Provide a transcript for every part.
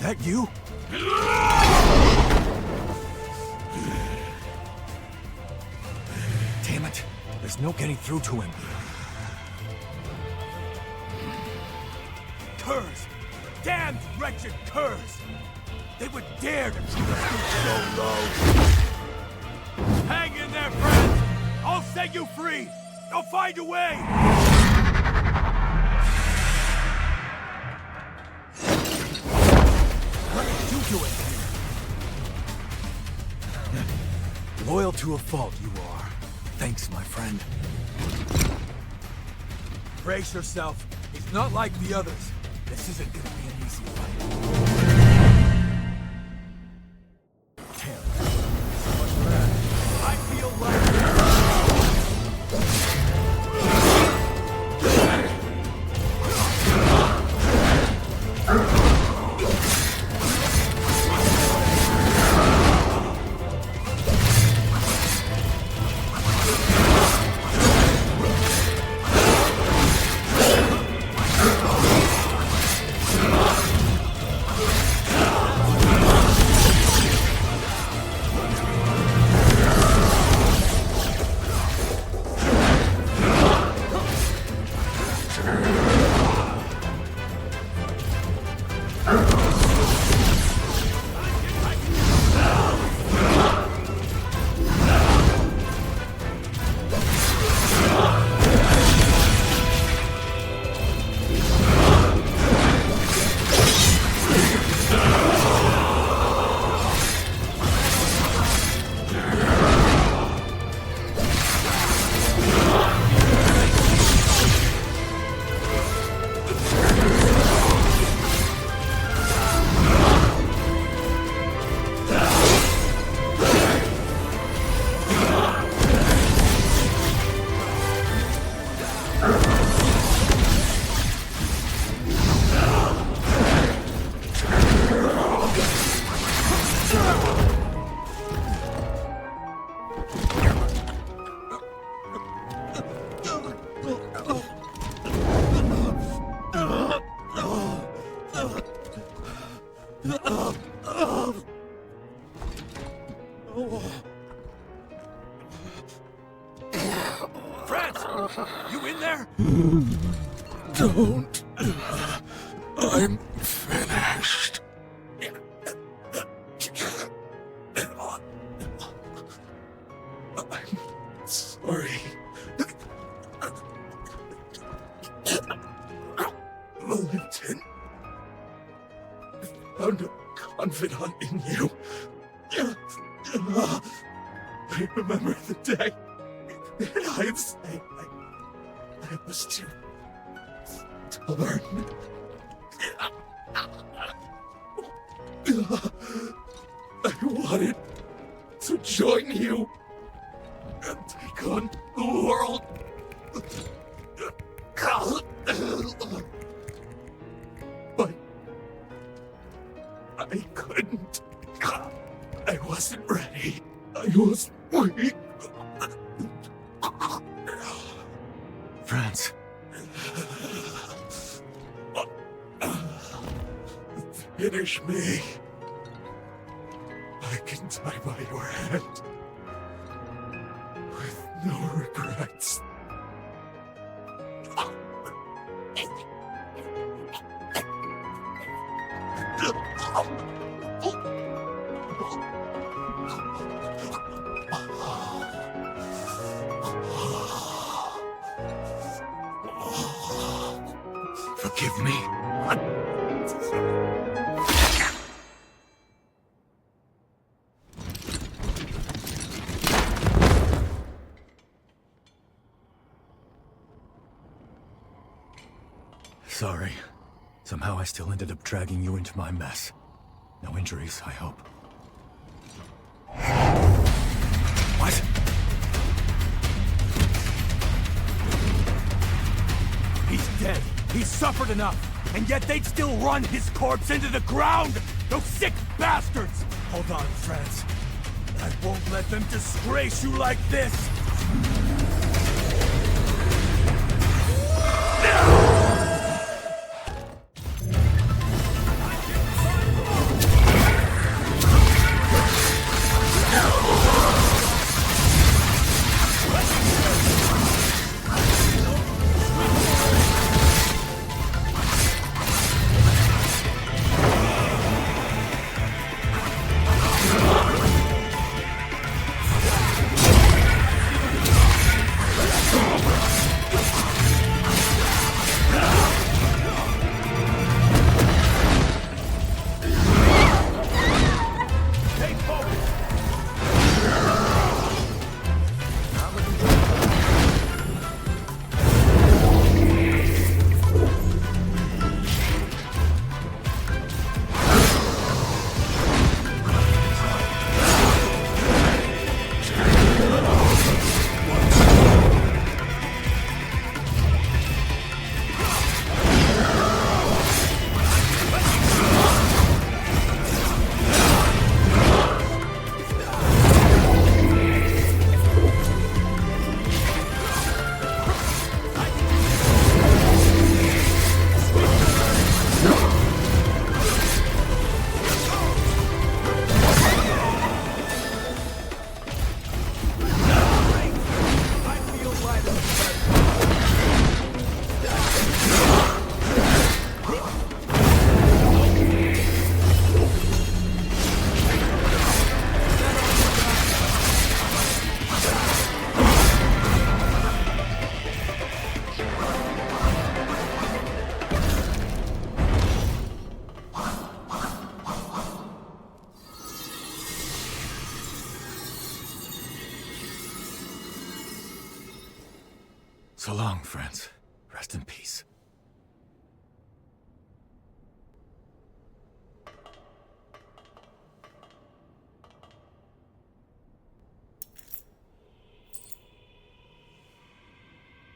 that you? Damn it. There's no getting through to him. Curs! Damned wretched curs! They would dare to treat us so low! Hang in there, friends! I'll set you free! I'll find a way! What did you do it here? Loyal to a fault, you are. Thanks, my friend. Brace yourself. He's not like the others. This isn't gonna be an easy fight. Damn. So much for that. I feel like... You in there? Don't. I'm finished. I'm sorry. Wellington found a confidant in you. I remember the day in hindsight. I was too stubborn. I wanted to join you and take on the world. But I couldn't. I wasn't ready. I was weak. France. Finish me. I can die by your hand. With no regrets. Forgive me. Sorry. Somehow I still ended up dragging you into my mess. No injuries, I hope. What? He's dead. He's suffered enough. And yet they'd still run his corpse into the ground! Those sick bastards! Hold on, friends. I won't let them disgrace you like this! So long, friends. Rest in peace.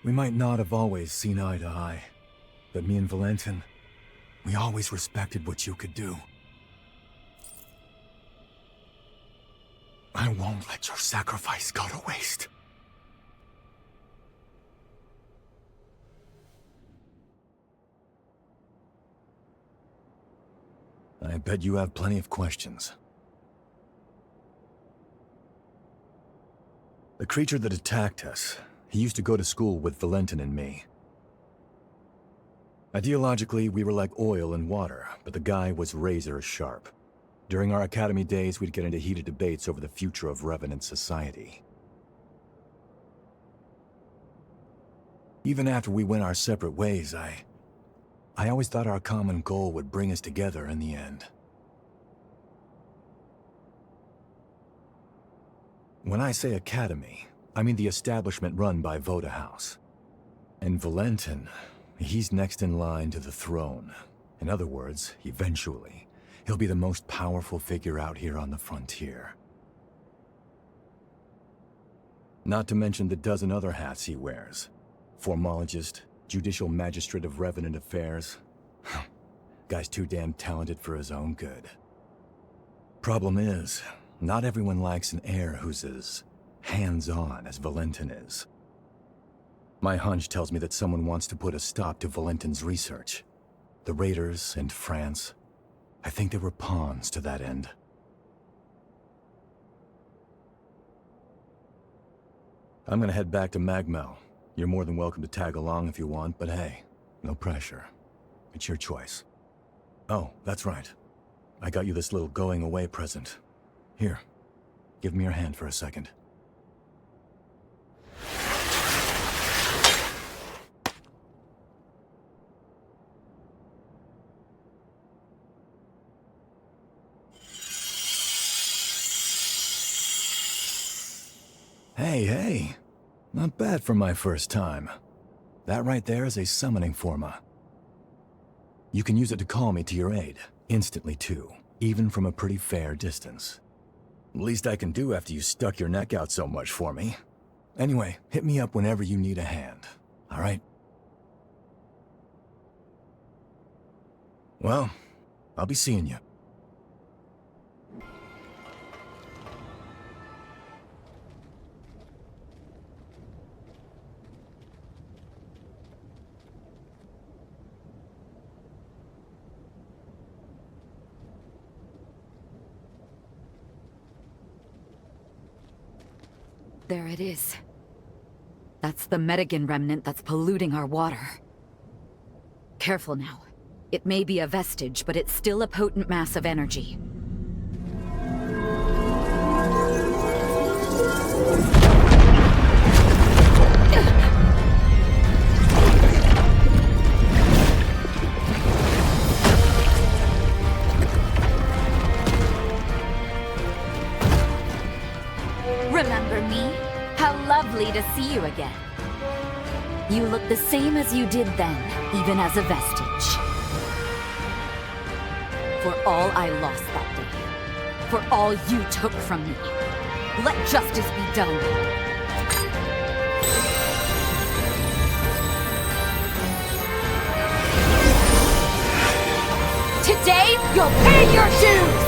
We might not have always seen eye to eye, but me and Valentin, we always respected what you could do. I won't let your sacrifice go to waste. I bet you have plenty of questions. The creature that attacked us, he used to go to school with Valentin and me. Ideologically, we were like oil and water, but the guy was razor sharp. During our academy days, we'd get into heated debates over the future of Revenant society. Even after we went our separate ways, I always thought our common goal would bring us together in the end. When I say academy, I mean the establishment run by Voda House. And Valentin, he's next in line to the throne. In other words, eventually, he'll be the most powerful figure out here on the frontier. Not to mention the dozen other hats he wears. Formologist, judicial magistrate of Revenant affairs. Guy's too damn talented for his own good. Problem is, not everyone likes an heir who's as hands-on as Valentin is. My hunch tells me that someone wants to put a stop to Valentin's research. The Raiders and France, I think they were pawns to that end. I'm gonna head back to Magmel. You're more than welcome to tag along if you want, but hey, no pressure. It's your choice. Oh, that's right. I got you this little going-away present. Here, give me your hand for a second. Hey, not bad for my first time. That right there is a summoning forma. You can use it to call me to your aid, instantly too, even from a pretty fair distance. Least I can do after you stuck your neck out so much for me. Anyway, hit me up whenever you need a hand, alright? Well, I'll be seeing you. There it is. That's the Medigan remnant that's polluting our water. Careful now. It may be a vestige, but it's still a potent mass of energy. Remember me? How lovely to see you again. You look the same as you did then, even as a vestige. For all I lost that day, for all you took from me, let justice be done. Today, you'll pay your dues!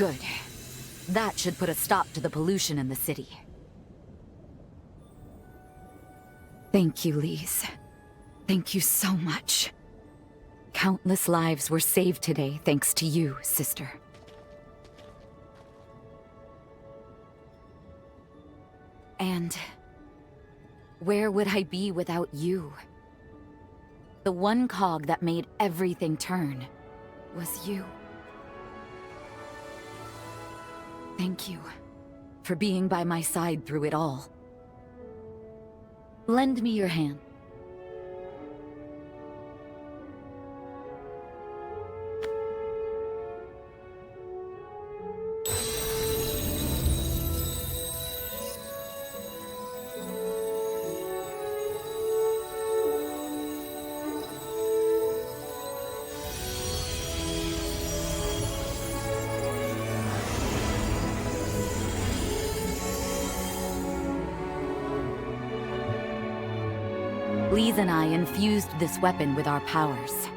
Good. That should put a stop to the pollution in the city. Thank you, Lise. Thank you so much. Countless lives were saved today thanks to you, sister. And where would I be without you? The one cog that made everything turn was you. Thank you for being by my side through it all. Lend me your hand. Lise and I infused this weapon with our powers.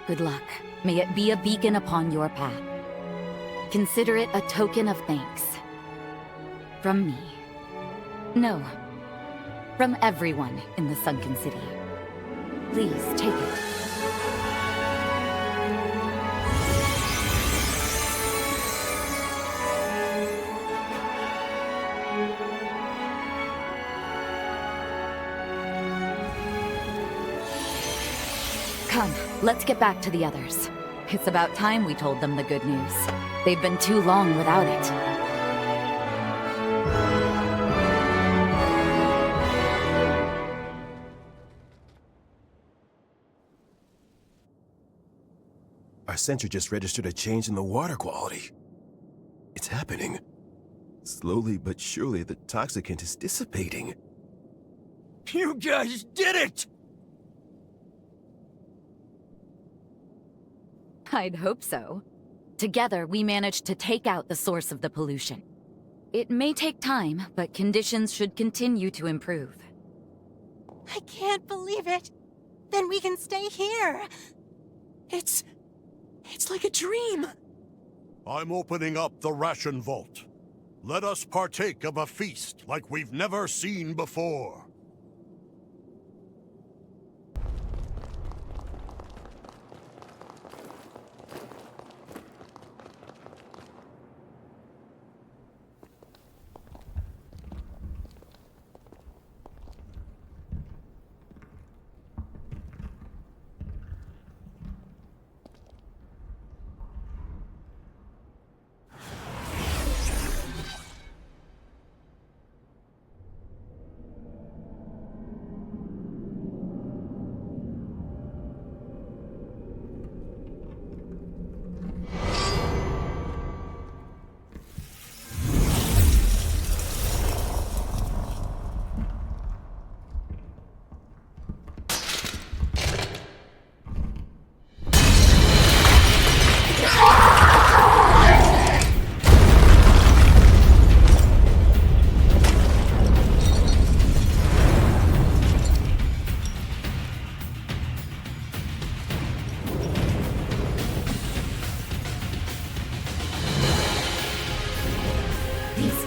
Good luck. May it be a beacon upon your path. Consider it a token of thanks. From me. No. From everyone in the Sunken City. Please, take it. Come, let's get back to the others. It's about time we told them the good news. They've been too long without it. Our sensor just registered a change in the water quality. It's happening. Slowly but surely, the toxicant is dissipating. You guys did it! I'd hope so. Together, we managed to take out the source of the pollution. It may take time, but conditions should continue to improve. I can't believe it. Then we can stay here. It's like a dream. I'm opening up the ration vault. Let us partake of a feast like we've never seen before.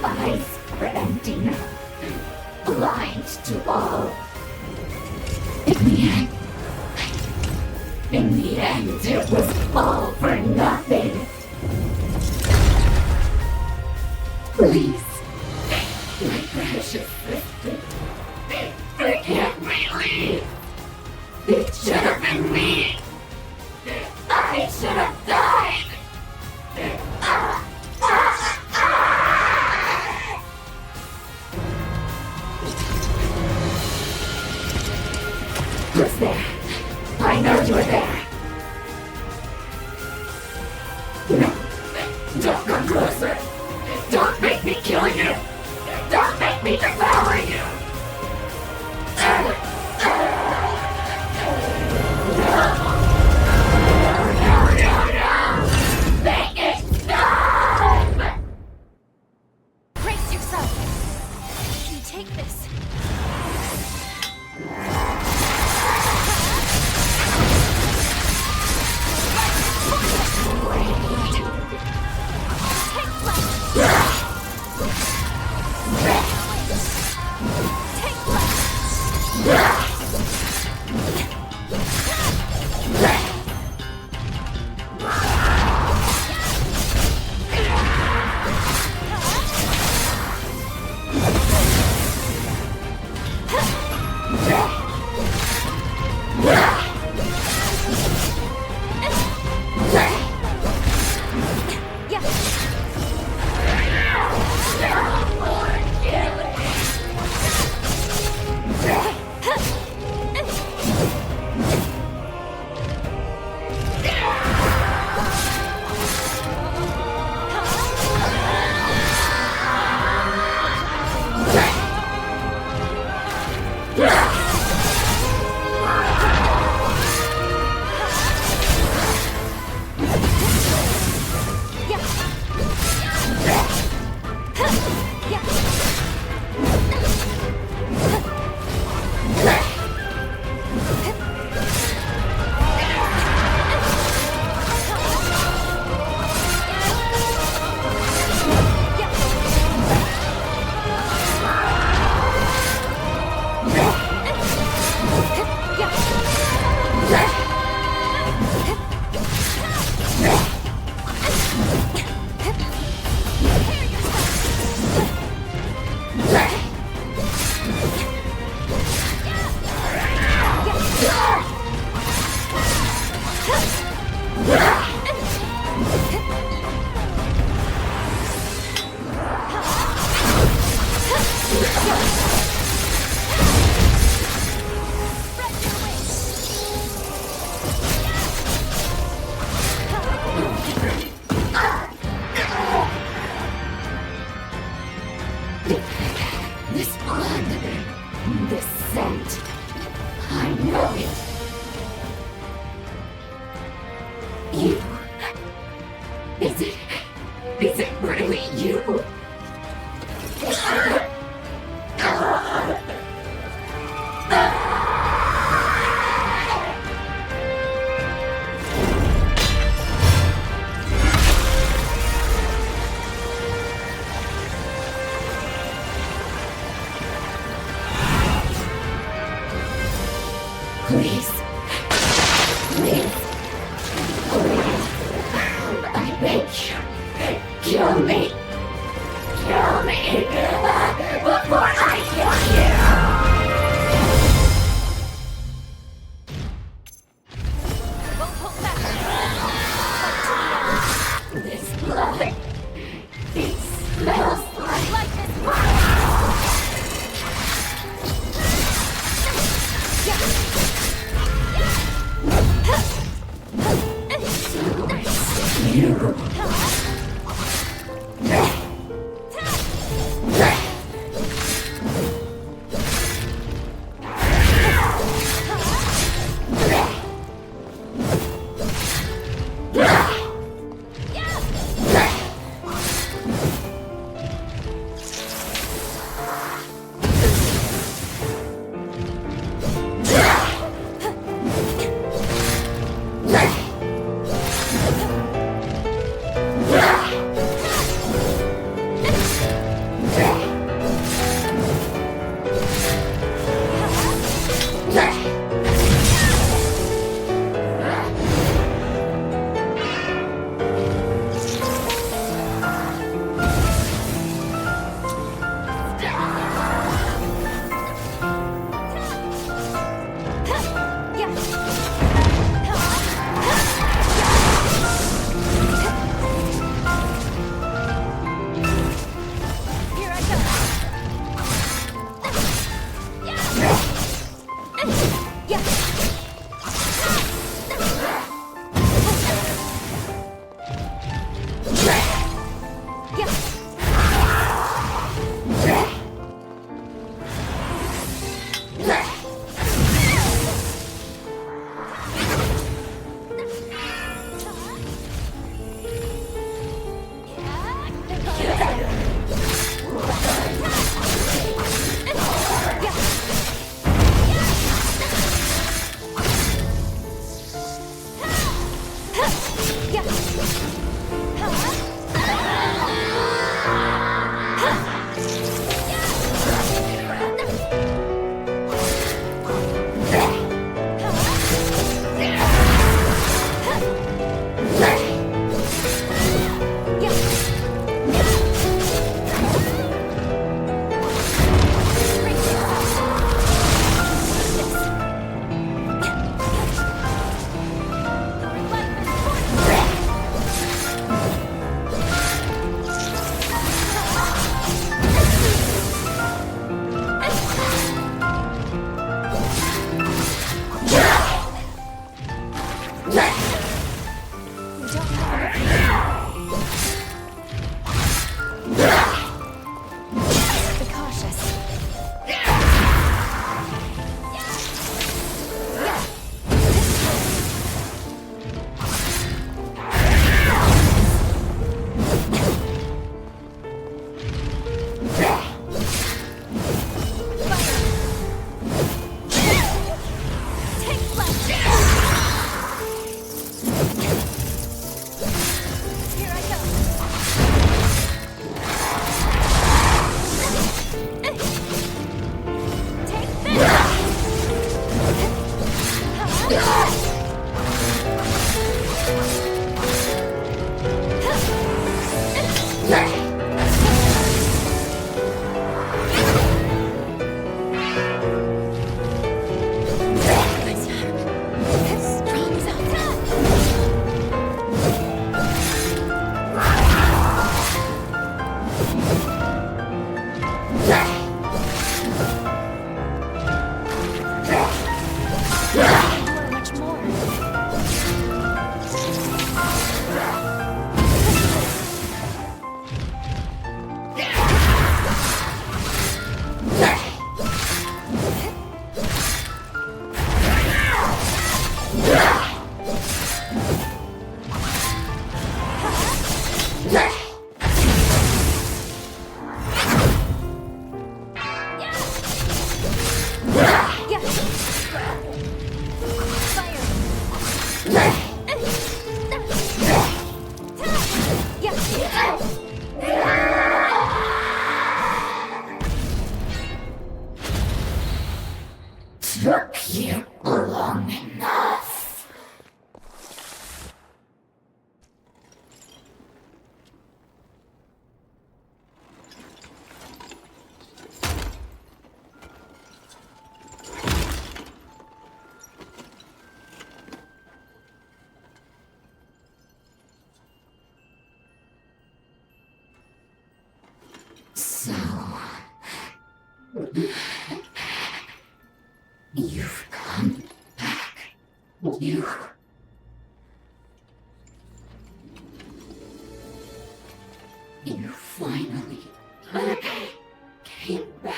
Eyes are empty now, blind to all. In the end, it was all for nothing. Please, my precious sister, forgive me, Lee. It should have been me. I should have died. Who's there? I know you're there. No, don't come closer. Don't make me kill you. Don't make me devour you. No. Make it stop! Brace yourself! You take this. This blood, this scent, I know it. You. Is it really you? Please. Please. I beg you. Kill me. Kill me. Before I kill you. This blood. It smells like this blood. So... you've come back. You finally came back.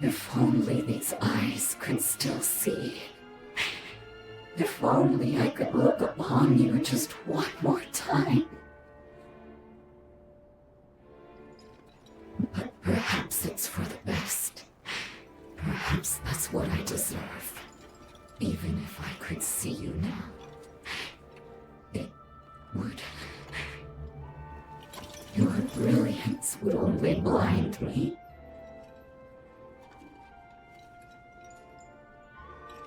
If only these eyes could still see. If only I could look upon you just one more time. But perhaps it's for the best. Perhaps that's what I deserve. Even if I could see you now, it would... your brilliance would only blind me.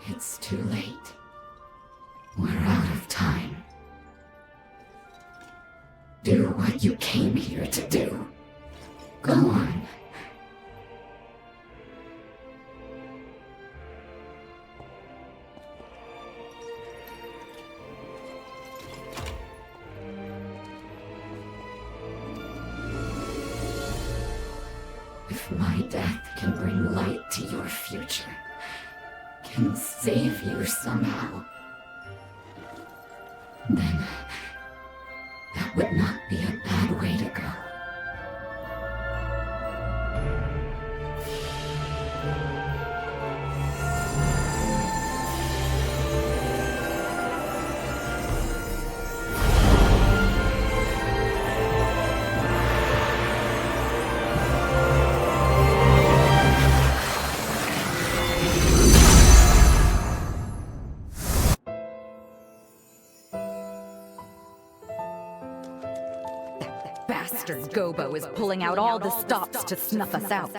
It's too late. We're out of time. Do what you came here to do. Go on. If my death can bring light to your future, can save you somehow, then that would not be a bad way to go. Bastard Gobo is pulling out all the stops to snuff us out.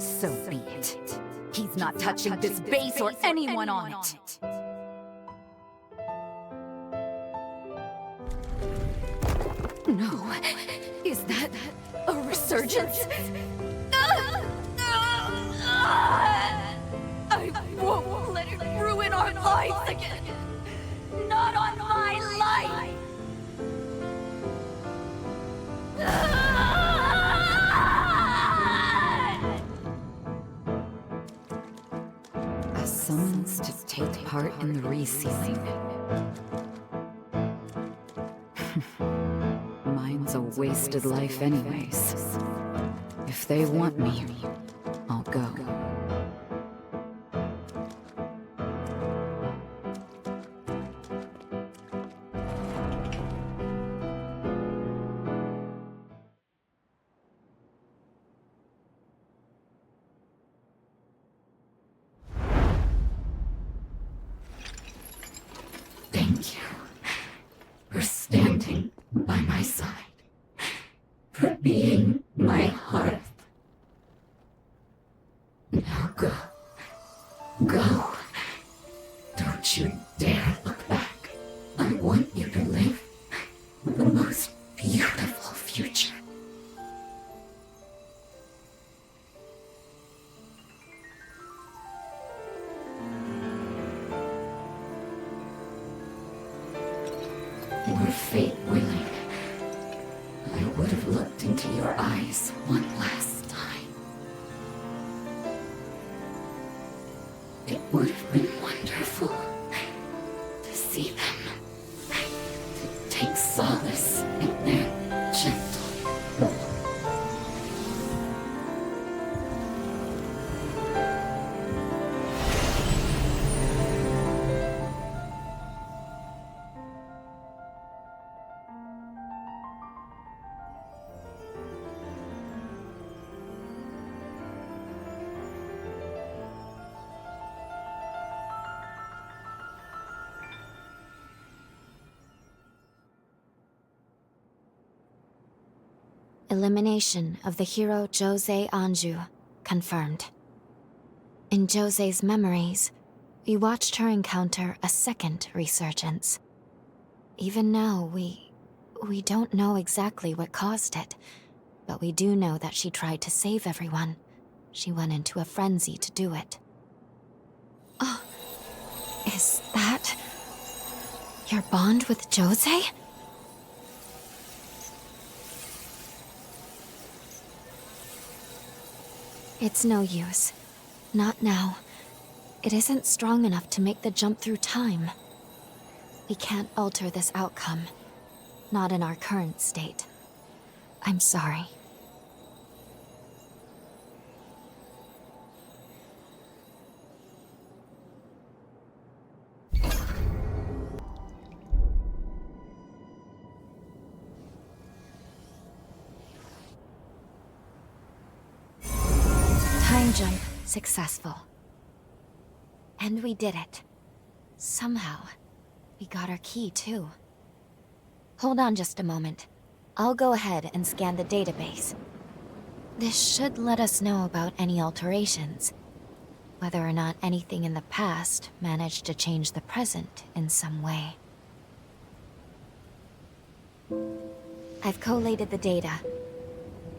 So be it. He's not touching this base or anyone on it. No. Is that a resurgence? I won't let it ruin our lives again. Not on my life! A summons to take part in the resealing. Mine's a wasted life anyways. If they want me, I'll go. Thank you for standing by my side, for being my hearth. Now go. Go. Don't you dare look back. I want you to live the most beautiful future. Were fate willing, I would have looked into your eyes one last time. It would have been wonderful to see them, to take solace in their gentle love. Elimination of the hero Jose Anju confirmed. In Jose's memories, we watched her encounter a second resurgence. Even now, we don't know exactly what caused it, but we do know that she tried to save everyone. She went into a frenzy to do it. Oh, is that your bond with Jose? It's no use. Not now. It isn't strong enough to make the jump through time. We can't alter this outcome. Not in our current state. I'm sorry. Time jump successful. And we did it. Somehow. We got our key, too. Hold on just a moment. I'll go ahead and scan the database. This should let us know about any alterations. Whether or not anything in the past managed to change the present in some way. I've collated the data.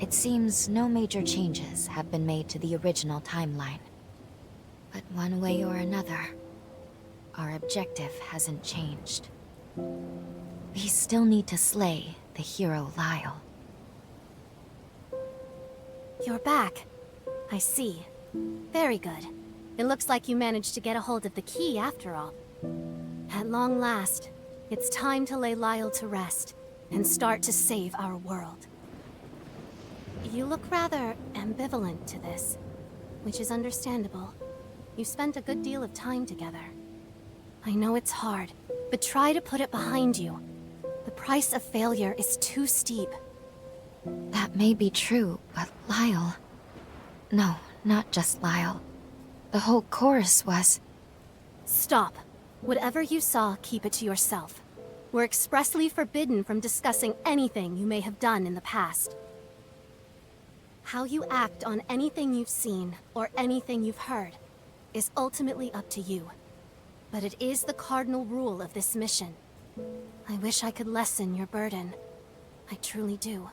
It seems no major changes have been made to the original timeline. But one way or another, our objective hasn't changed. We still need to slay the hero Lyle. You're back. I see. Very good. It looks like you managed to get a hold of the key after all. At long last, it's time to lay Lyle to rest and start to save our world. You look rather ambivalent to this, which is understandable. You spent a good deal of time together. I know it's hard, but try to put it behind you. The price of failure is too steep. That may be true, but Lyle... No, not just Lyle. The whole chorus was... Stop. Whatever you saw, keep it to yourself. We're expressly forbidden from discussing anything you may have done in the past. How you act on anything you've seen, or anything you've heard, is ultimately up to you. But it is the cardinal rule of this mission. I wish I could lessen your burden. I truly do.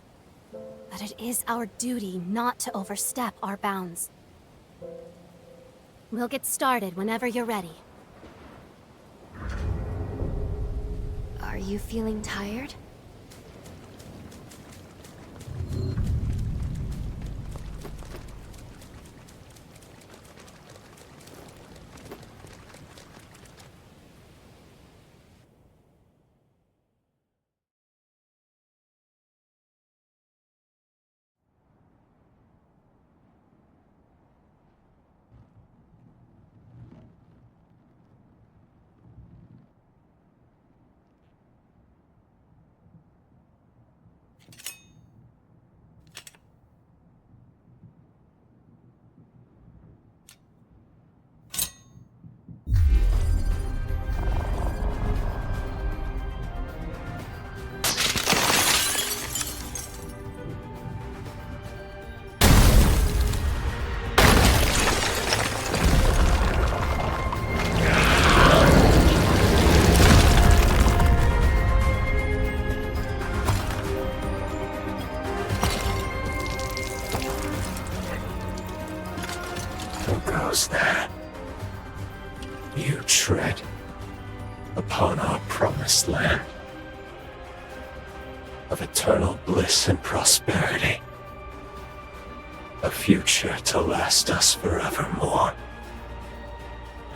But it is our duty not to overstep our bounds. We'll get started whenever you're ready. Are you feeling tired? That you tread upon our promised land of eternal bliss and prosperity, a future to last us forevermore.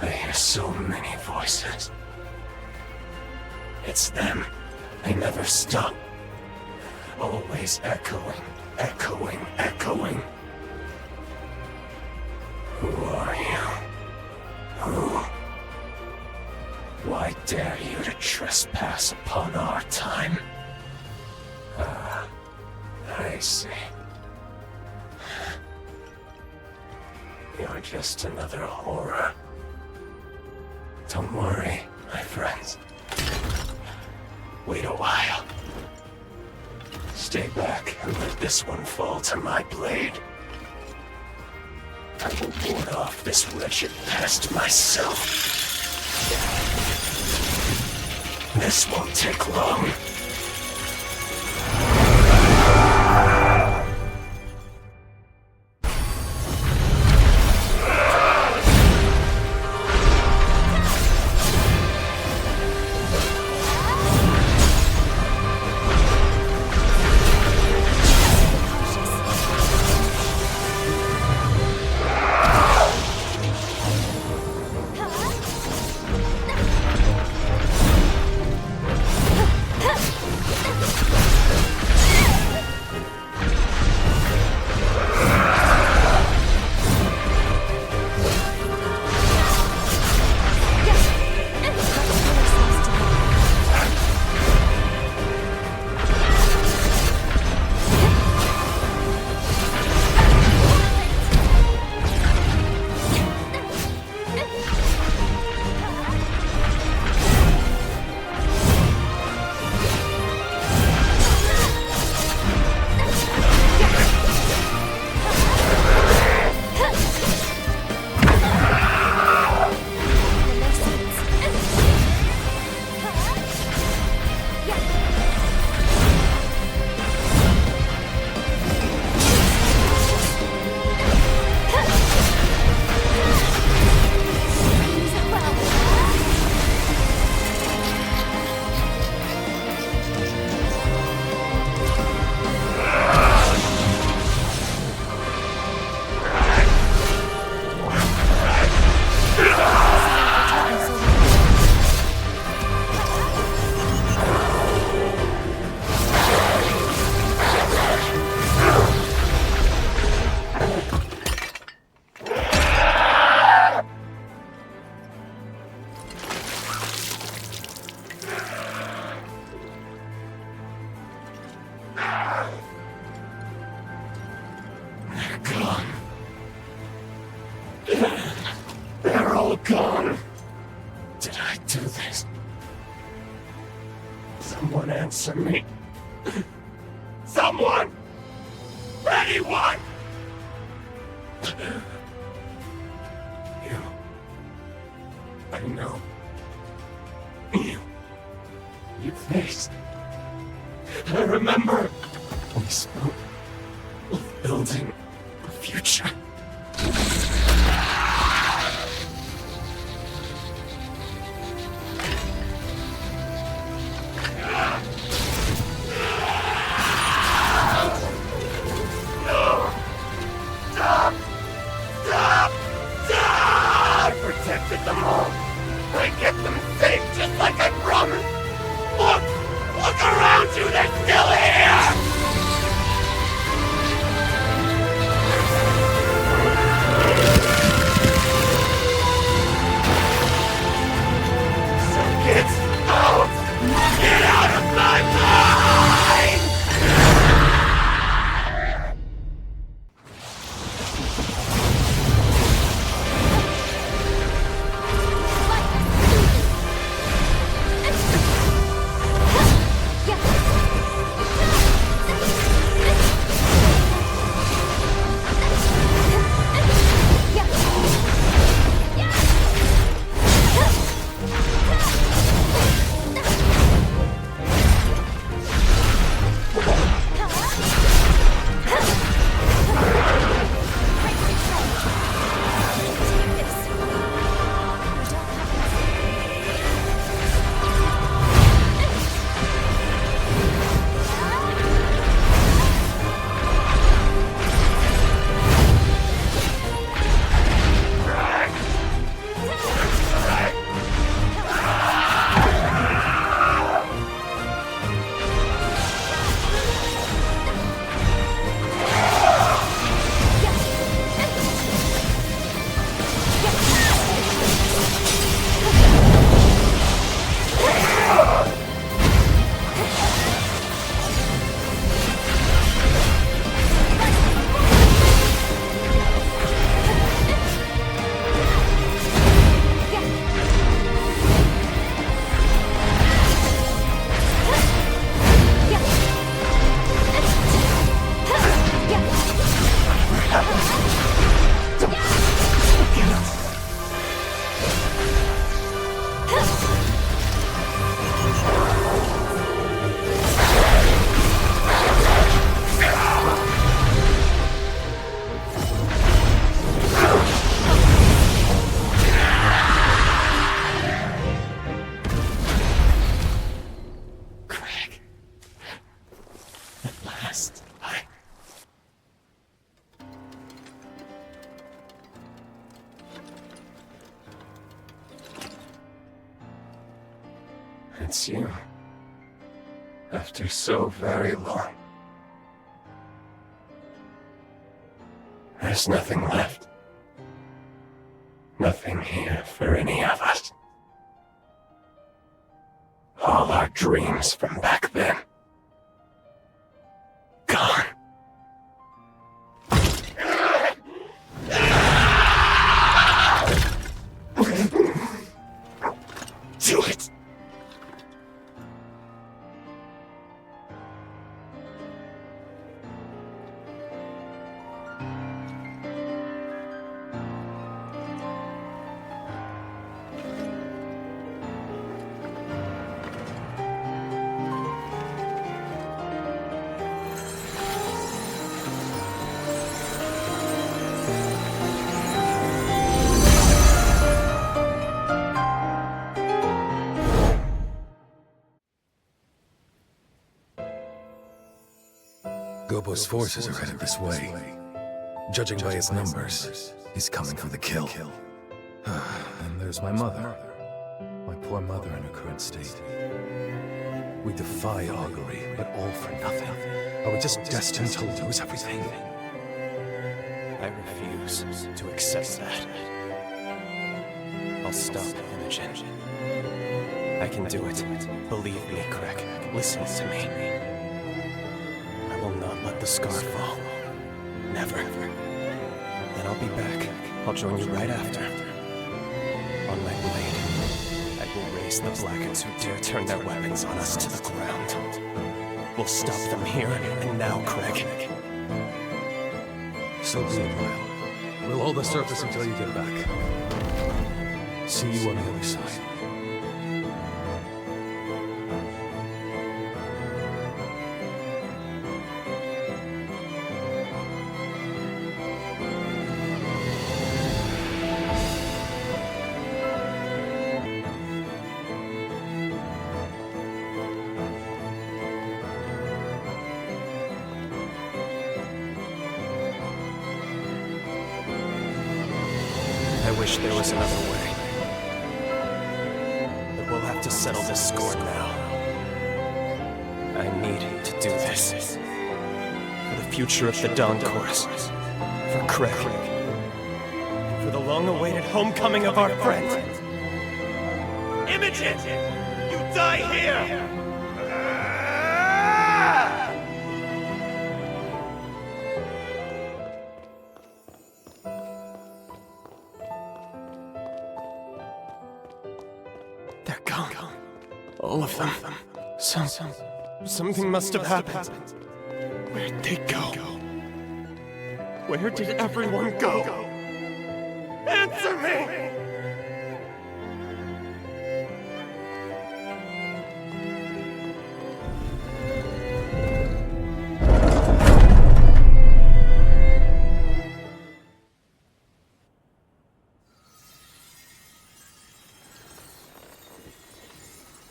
I hear so many voices. It's them. They never stop. Always echoing, echoing, echoing. Who are you? Who? Why dare you to trespass upon our time? I see. You're just another horror. Don't worry, my friends. Wait a while. Stay back and let this one fall to my blade. I will ward off this wretched pest myself. This won't take long. Answer me. Someone! Anyone! You. I know. You faced. I remember. We spoke of building a future. Protected them all. I get them safe just like I promised. Look around you, they're still here! So get out! Get out of my mind! It's you. After so very long. There's nothing left. Nothing here for any of us. All our dreams from back then. Gone. Do it! Gobo's forces are headed this way. Judging by his numbers, he's coming for the kill. And there's my mother. My poor mother in her current state. We defy augury, but all for nothing. Are we just destined to lose everything? I refuse to accept that. I'll stop Imogen. I can do it. Believe me, Craig. Listen to me. I will not let the scar fall. Never. Then I'll be back. I'll join you right after. On my blade, I will raise Face the Blackens who dare turn their weapons on us to the ground. We'll stop them here and now, Craig. So be it, Lyle. We'll hold the surface until you get back. See you on the other side. I wish there was another way. But we'll have to settle this score now. I need to do this. For the future of the Dawn Corps. For Craig. And for the long-awaited homecoming of our friend. Imogen! You die here! They're gone. All of them. Something must have happened. Where'd they go? Where did everyone go? Answer me!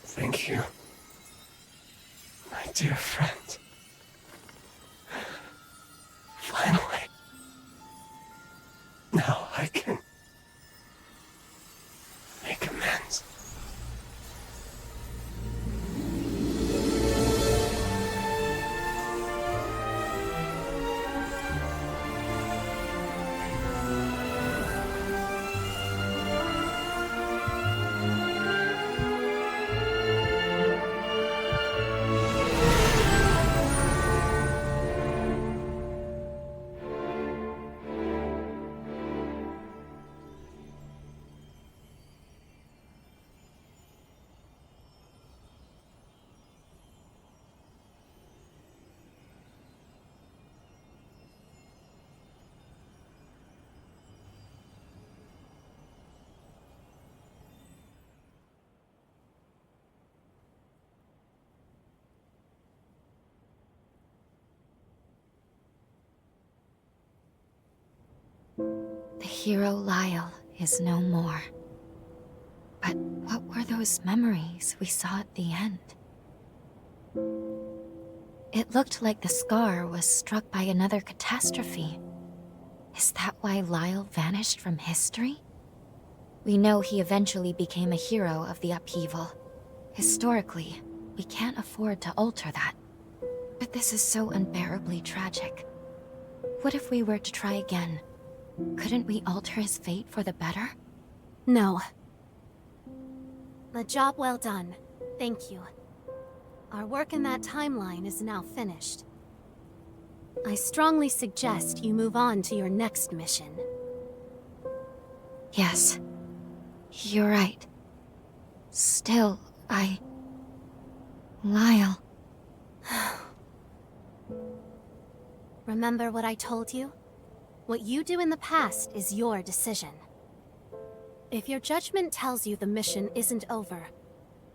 Thank you, my dear friend. Finally. Now I can make amends. The hero Lyle is no more. But what were those memories we saw at the end? It looked like the scar was struck by another catastrophe. Is that why Lyle vanished from history? We know he eventually became a hero of the upheaval. Historically, we can't afford to alter that. But this is so unbearably tragic. What if we were to try again? Couldn't we alter his fate for the better? No. A job well done. Thank you. Our work in that timeline is now finished. I strongly suggest you move on to your next mission. Yes. You're right. Still, Lyle. Remember what I told you? What you do in the past is your decision. If your judgment tells you the mission isn't over,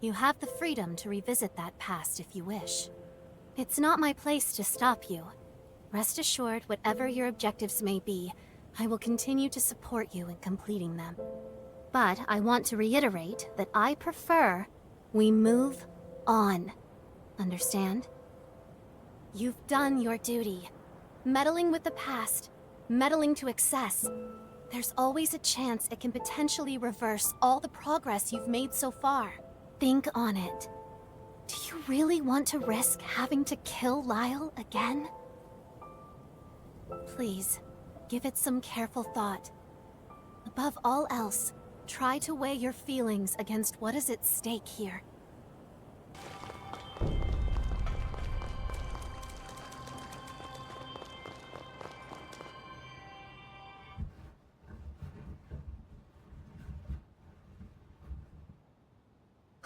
you have the freedom to revisit that past if you wish. It's not my place to stop you. Rest assured, whatever your objectives may be, I will continue to support you in completing them. But I want to reiterate that I prefer we move on. Understand? You've done your duty. Meddling with the past, meddling to excess. There's always a chance it can potentially reverse all the progress you've made so far. Think on it. Do you really want to risk having to kill Lyle again? Please, give it some careful thought. Above all else, try to weigh your feelings against what is at stake here.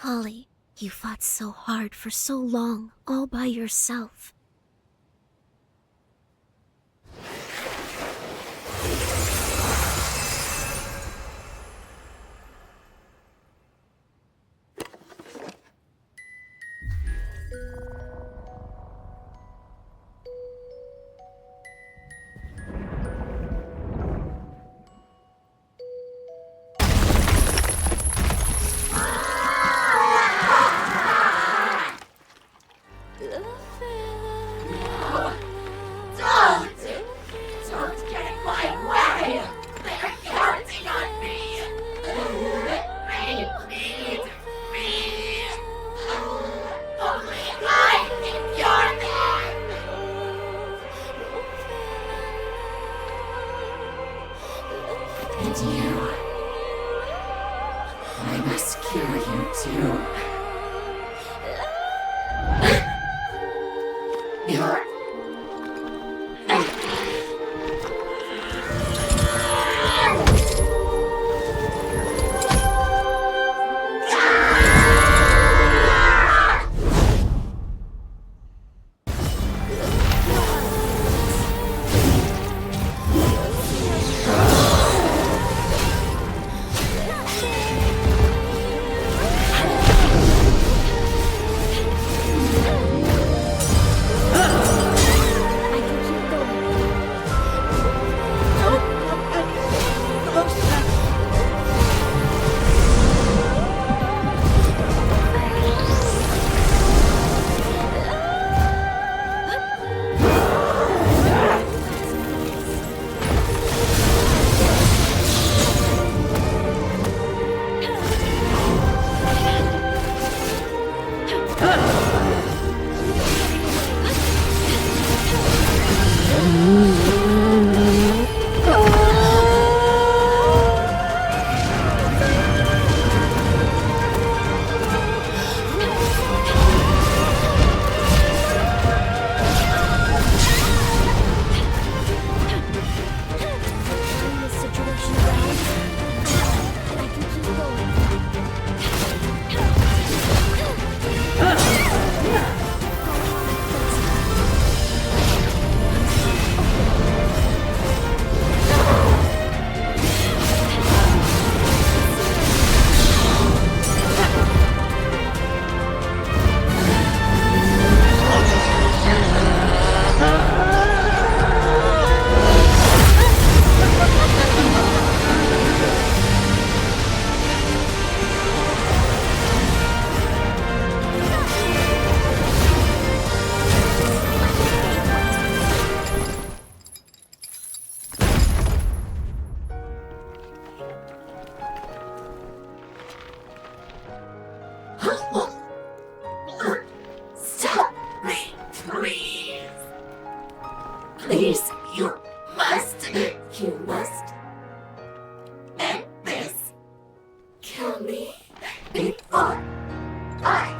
Holly, you fought so hard for so long, all by yourself. Don't get in my way! They're counting on me! They need me! Only I can cure them! And you. I must cure you too. You're... Stop me, please! Please, you must end this. Kill me before I...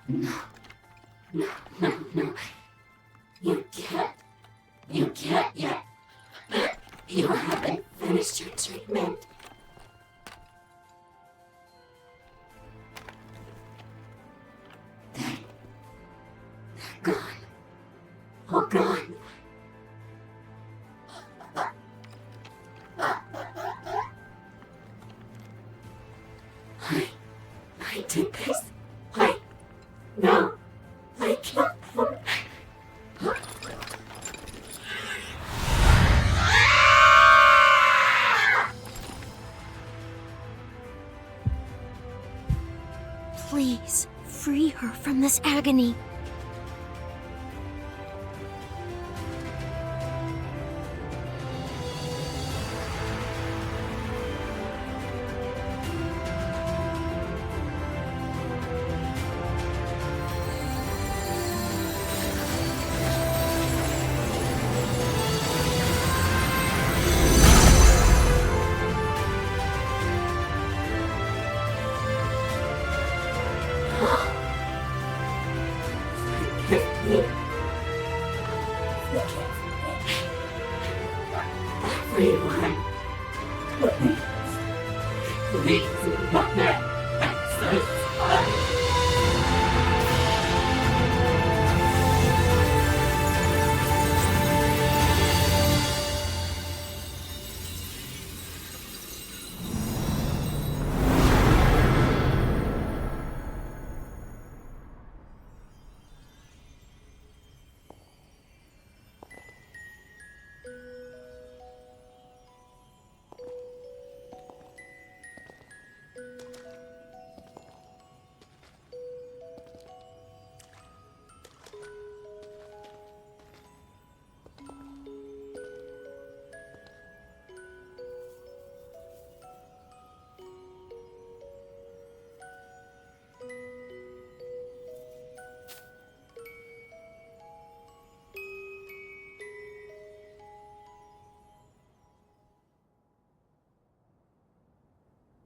No. You can't yet. You haven't finished your treatment. They're gone. All gone. I did this. No. I killed them. Please, free her from this agony. Everyone, please let me exercise.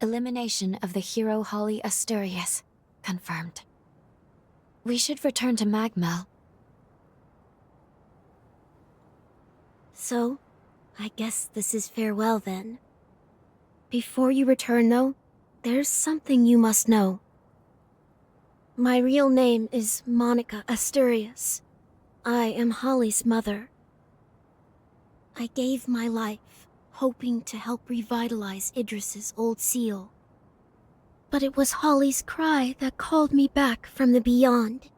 Elimination of the hero Holly Asturias. Confirmed. We should return to Magmel. So, I guess this is farewell then. Before you return though, there's something you must know. My real name is Monica Asturias. I am Holly's mother. I gave my life, hoping to help revitalize Idris's old seal. But it was Holly's cry that called me back from the beyond.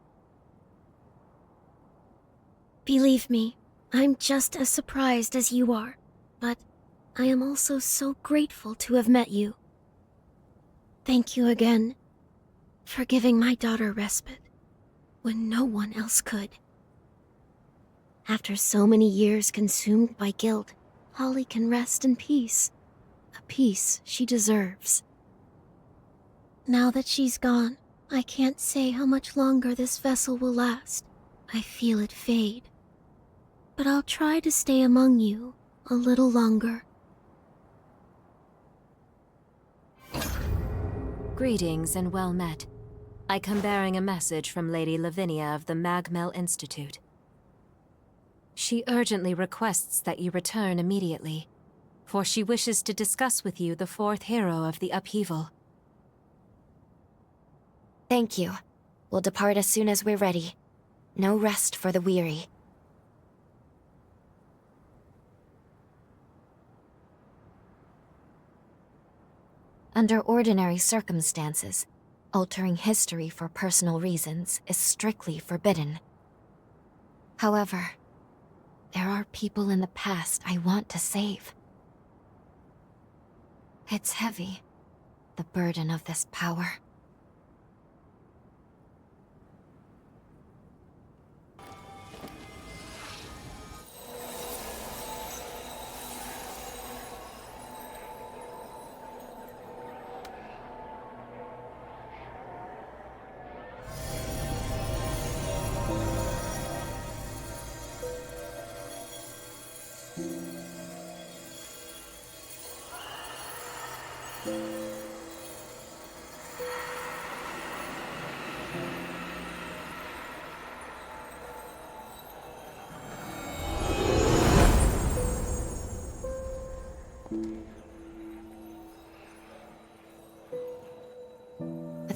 Believe me, I'm just as surprised as you are, but I am also so grateful to have met you. Thank you again for giving my daughter respite when no one else could. After so many years consumed by guilt, Holly can rest in peace, a peace she deserves. Now that she's gone, I can't say how much longer this vessel will last. I feel it fade. But I'll try to stay among you a little longer. Greetings and well met. I come bearing a message from Lady Lavinia of the Magmel Institute. She urgently requests that you return immediately, for she wishes to discuss with you the fourth hero of the upheaval. Thank you. We'll depart as soon as we're ready. No rest for the weary. Under ordinary circumstances, altering history for personal reasons is strictly forbidden. However, there are people in the past I want to save. It's heavy, the burden of this power.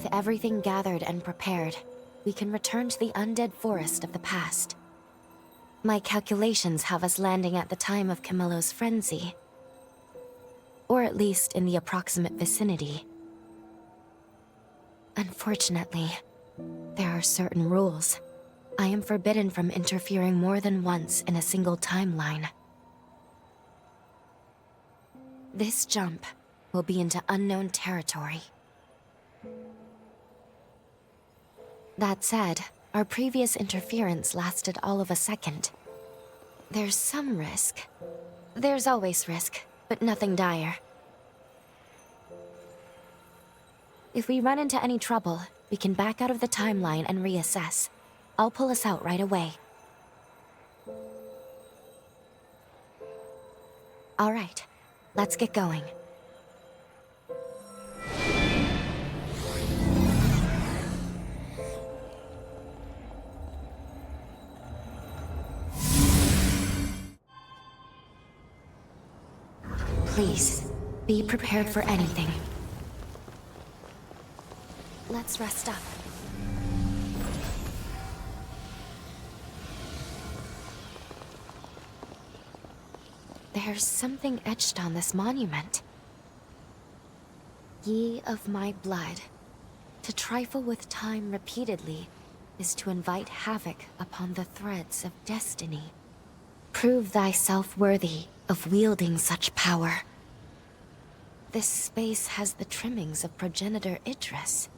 With everything gathered and prepared, we can return to the undead forest of the past. My calculations have us landing at the time of Camillo's frenzy. Or at least in the approximate vicinity. Unfortunately, there are certain rules. I am forbidden from interfering more than once in a single timeline. This jump will be into unknown territory. That said, our previous interference lasted all of a second. There's some risk. There's always risk, but nothing dire. If we run into any trouble, we can back out of the timeline and reassess. I'll pull us out right away. All right, let's get going. Please, be prepared for anything. Let's rest up. There's something etched on this monument. Ye of my blood, to trifle with time repeatedly is to invite havoc upon the threads of destiny. Prove thyself worthy of wielding such power. This space has the trimmings of progenitor Idris.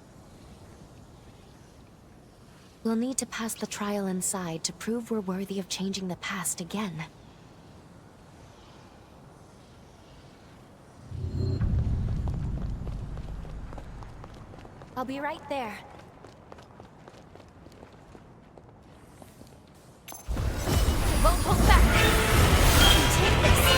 We'll need to pass the trial inside to prove we're worthy of changing the past again. I'll be right there. I won't hold back. I can take this.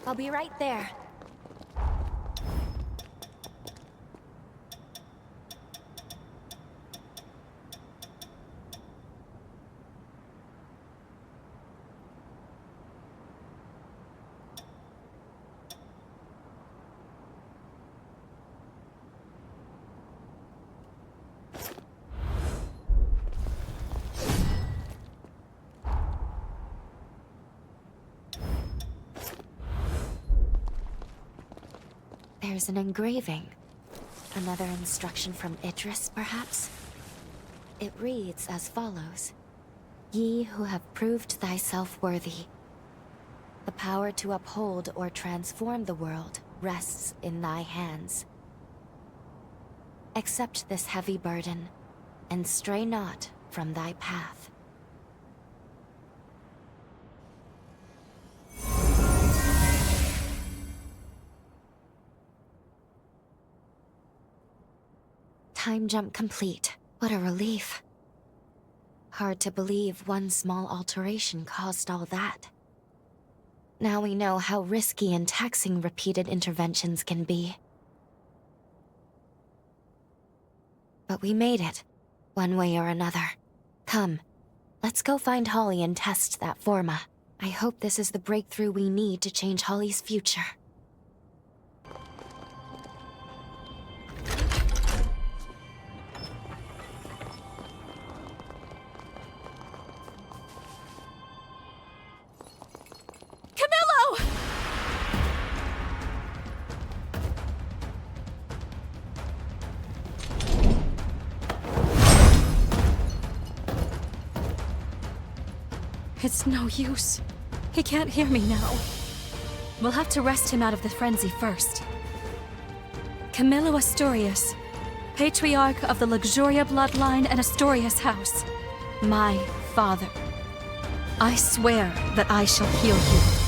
I'll be right there. There's an engraving. Another instruction from Idris, perhaps? It reads as follows. Ye who have proved thyself worthy. The power to uphold or transform the world rests in thy hands. Accept this heavy burden, and stray not from thy path. Time jump complete. What a relief. Hard to believe one small alteration caused all that. Now we know how risky and taxing repeated interventions can be. But we made it, one way or another. Come, let's go find Holly and test that forma. I hope this is the breakthrough we need to change Holly's future. It's no use. He can't hear me now. We'll have to wrest him out of the frenzy first. Camillo Astorius, Patriarch of the Luxuria bloodline and Astorius house. My father. I swear that I shall heal you.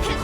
Hit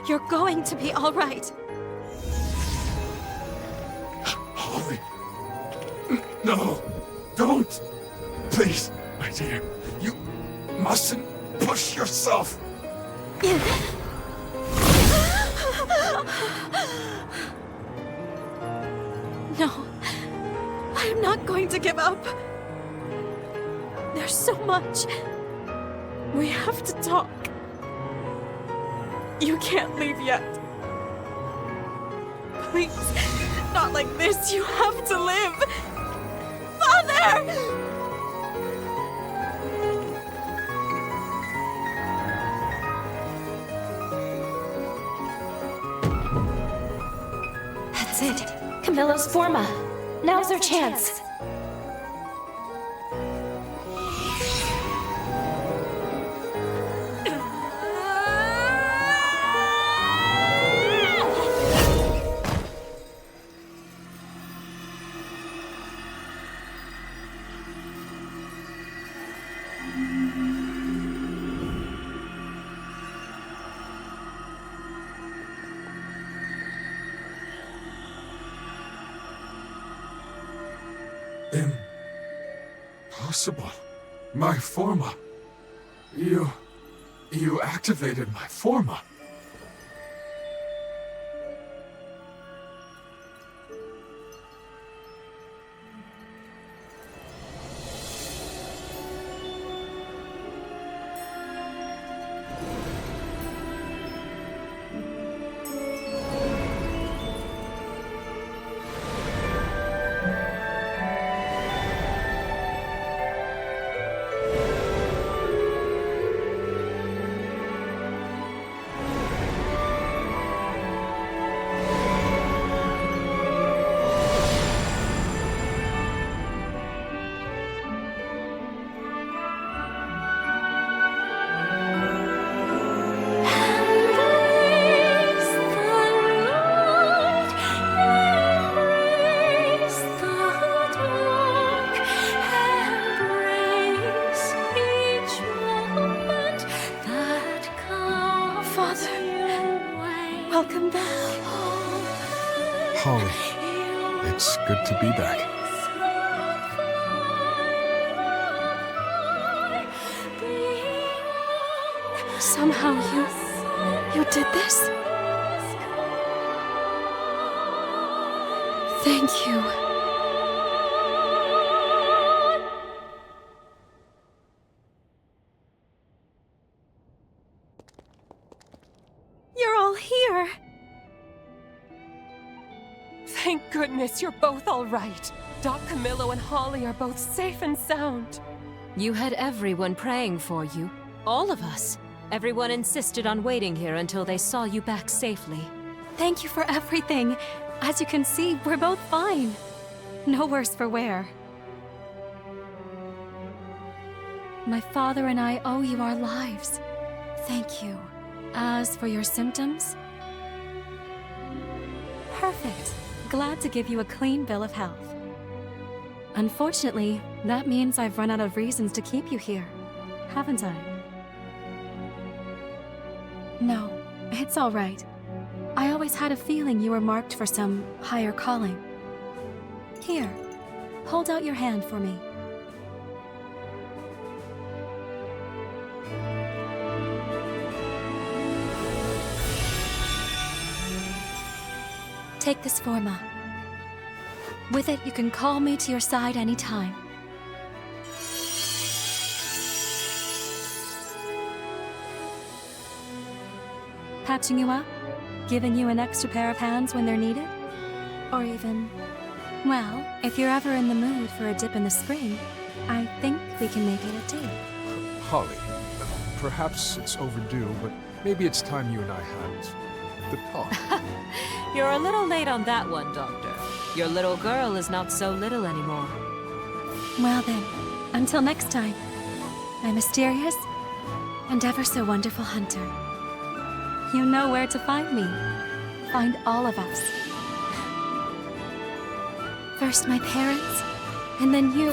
You're going to be all right. Holly. No, don't. Please, my dear. You mustn't push yourself. No, I am not going to give up. There's so much. We have to talk. You can't leave yet. Please, not like this. You have to live. Father! That's it. Camillo's forma. Now's our chance. Impossible. My forma. You activated my forma. Welcome back. Holly, it's good to be back. Somehow you did this? Thank you. You're all here. Thank goodness you're both all right. Doc Camillo and Holly are both safe and sound. You had everyone praying for you. All of us. Everyone insisted on waiting here until they saw you back safely. Thank you for everything. As you can see, we're both fine. No worse for wear. My father and I owe you our lives. Thank you. As for your symptoms? Perfect. Glad to give you a clean bill of health. Unfortunately, that means I've run out of reasons to keep you here, haven't I? No, it's all right. I always had a feeling you were marked for some higher calling. Here, hold out your hand for me. Take this forma. With it, you can call me to your side anytime. Patching you up? Giving you an extra pair of hands when they're needed? Or even... well, if you're ever in the mood for a dip in the spring, I think we can make it a date. Holly, perhaps it's overdue, but maybe it's time you and I had the talk. You're a little late on that one, Doctor. Your little girl is not so little anymore. Well then, until next time, my mysterious and ever so wonderful hunter. You know where to find me. Find all of us. First my parents, and then you.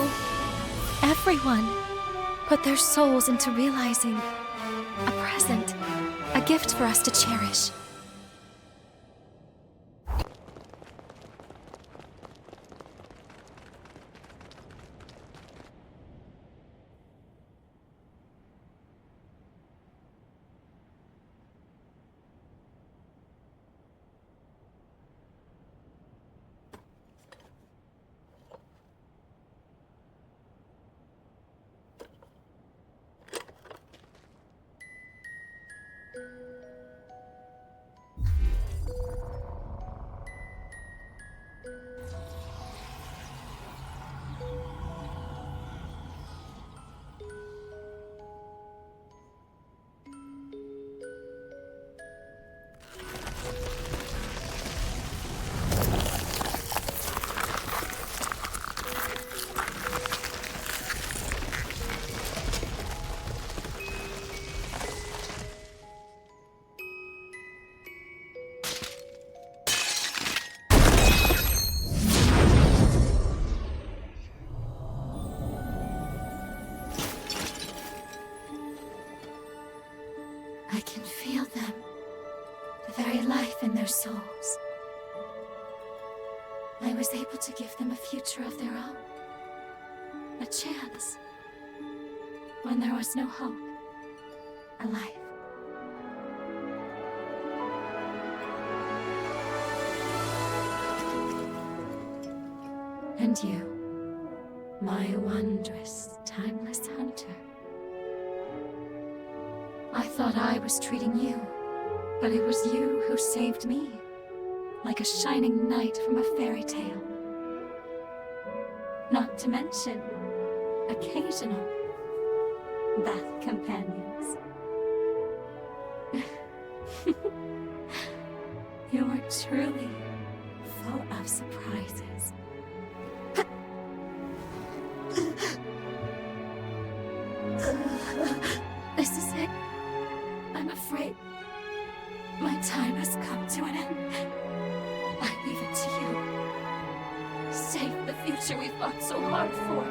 Everyone put their souls into realizing a present, a gift for us to cherish. able to give them a future of their own. A chance. When there was no hope. A life. And you, my wondrous, timeless hunter. I thought I was treating you, but it was you who saved me, like a shining knight from a fairy tale. Not to mention, occasional bat companions. You're truly full of surprises. This is it. I'm afraid my time has come to an end. I leave it to you. Save the future we fought so hard for.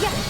Yeah!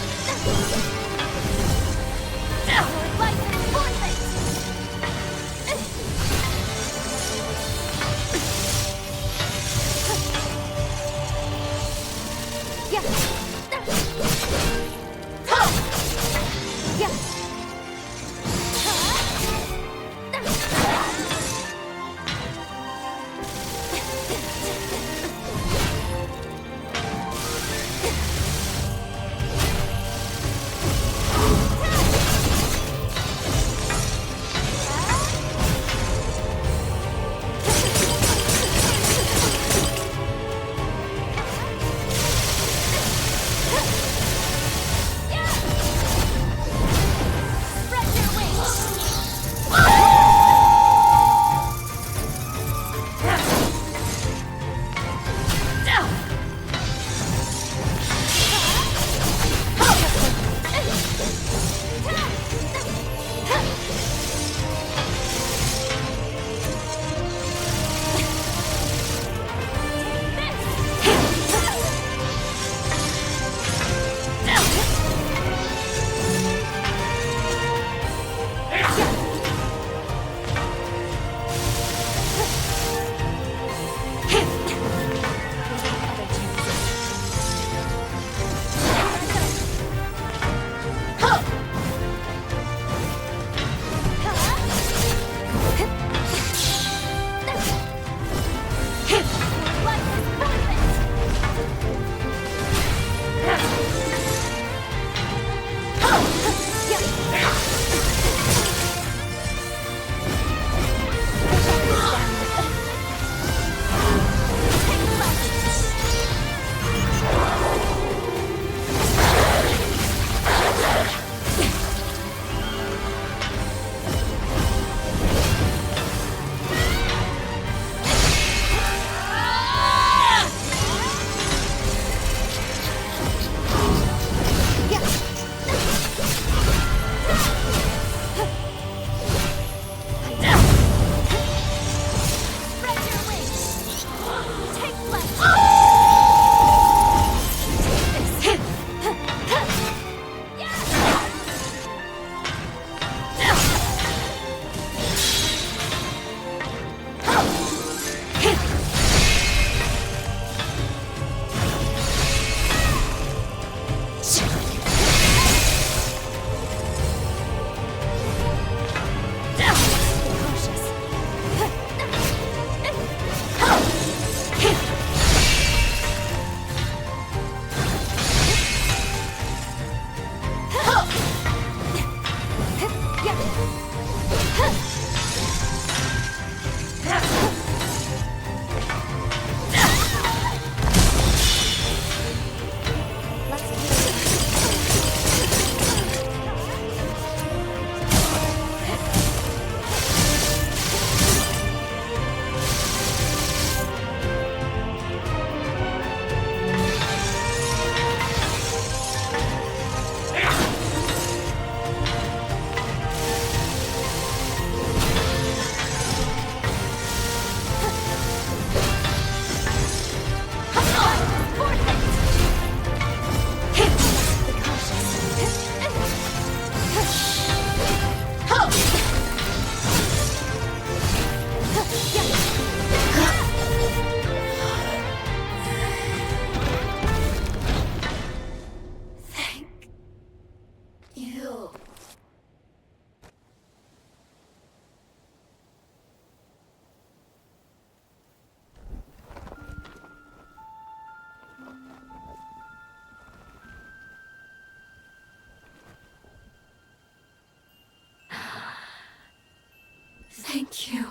Thank you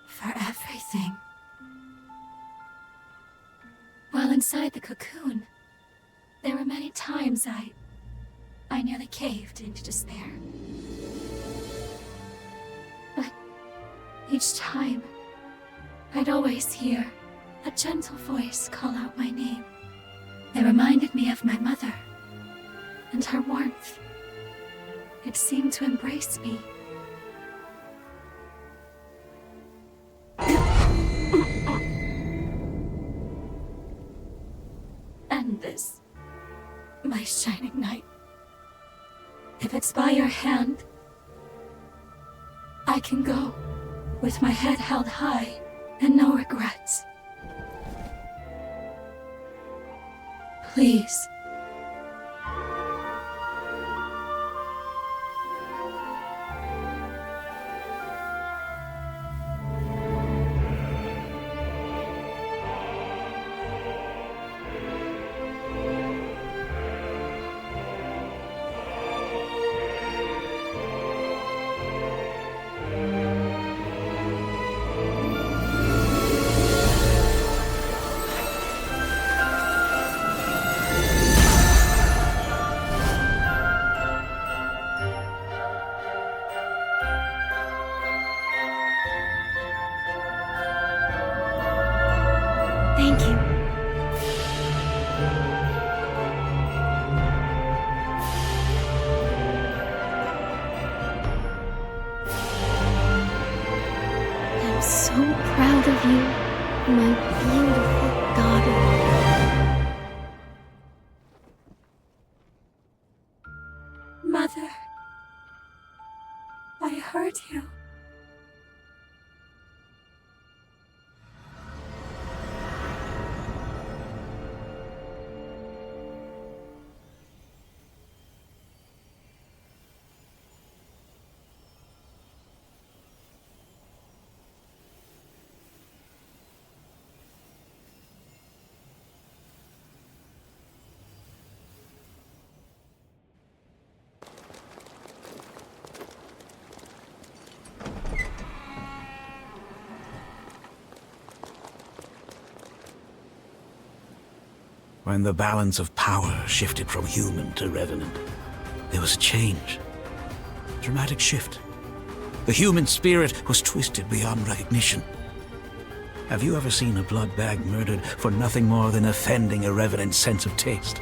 for everything. While inside the cocoon, there were many times I nearly caved into despair. But each time, I'd always hear a gentle voice call out my name. It reminded me of my mother and her warmth. It seemed to embrace me. And this, my shining knight. If it's by your hand, I can go with my head held high and no regrets. Please. Thank you. I'm so proud of you, my beautiful daughter. Mother, I heard you. When the balance of power shifted from human to revenant, there was a change. A dramatic shift. The human spirit was twisted beyond recognition. Have you ever seen a blood bag murdered for nothing more than offending a revenant's sense of taste?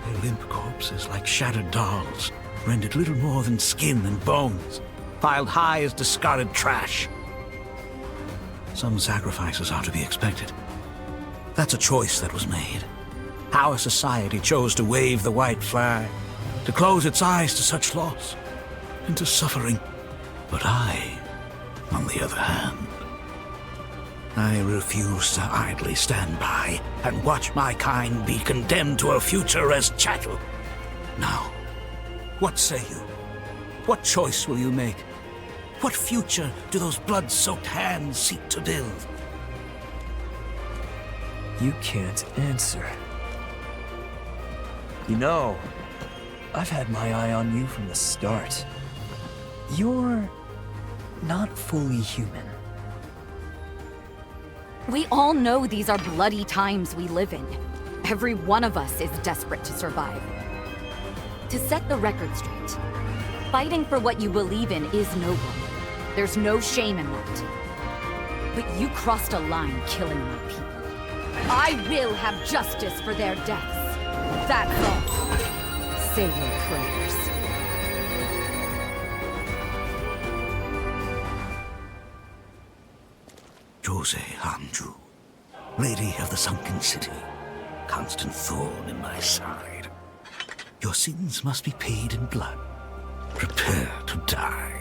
Their limp corpses, like shattered dolls, rendered little more than skin and bones, piled high as discarded trash. Some sacrifices are to be expected. That's a choice that was made. Our society chose to wave the white flag, to close its eyes to such loss, and to suffering. But I, on the other hand, I refuse to idly stand by and watch my kind be condemned to a future as chattel. Now, what say you? What choice will you make? What future do those blood-soaked hands seek to build? You can't answer. You know, I've had my eye on you from the start. You're not fully human. We all know these are bloody times we live in. Every one of us is desperate to survive. To set the record straight, fighting for what you believe in is noble. There's no shame in that. But you crossed a line killing my people. I will have justice for their deaths. That's all. Say your prayers. Jose Hanju, Lady of the Sunken City, constant thorn in my side. Your sins must be paid in blood. Prepare to die.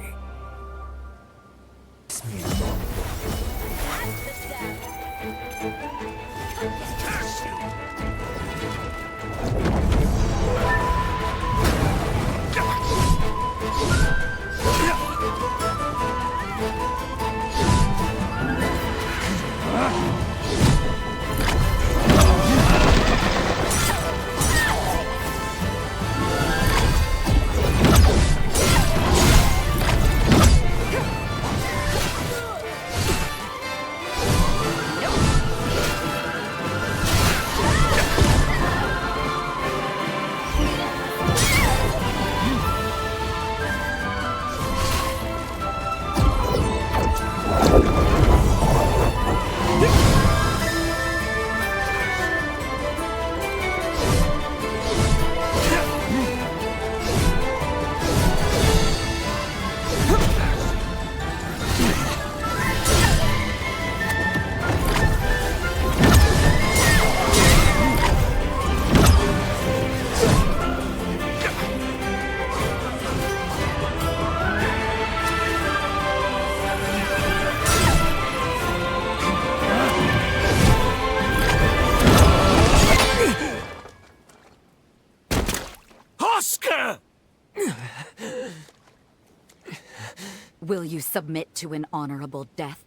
Will you submit to an honorable death?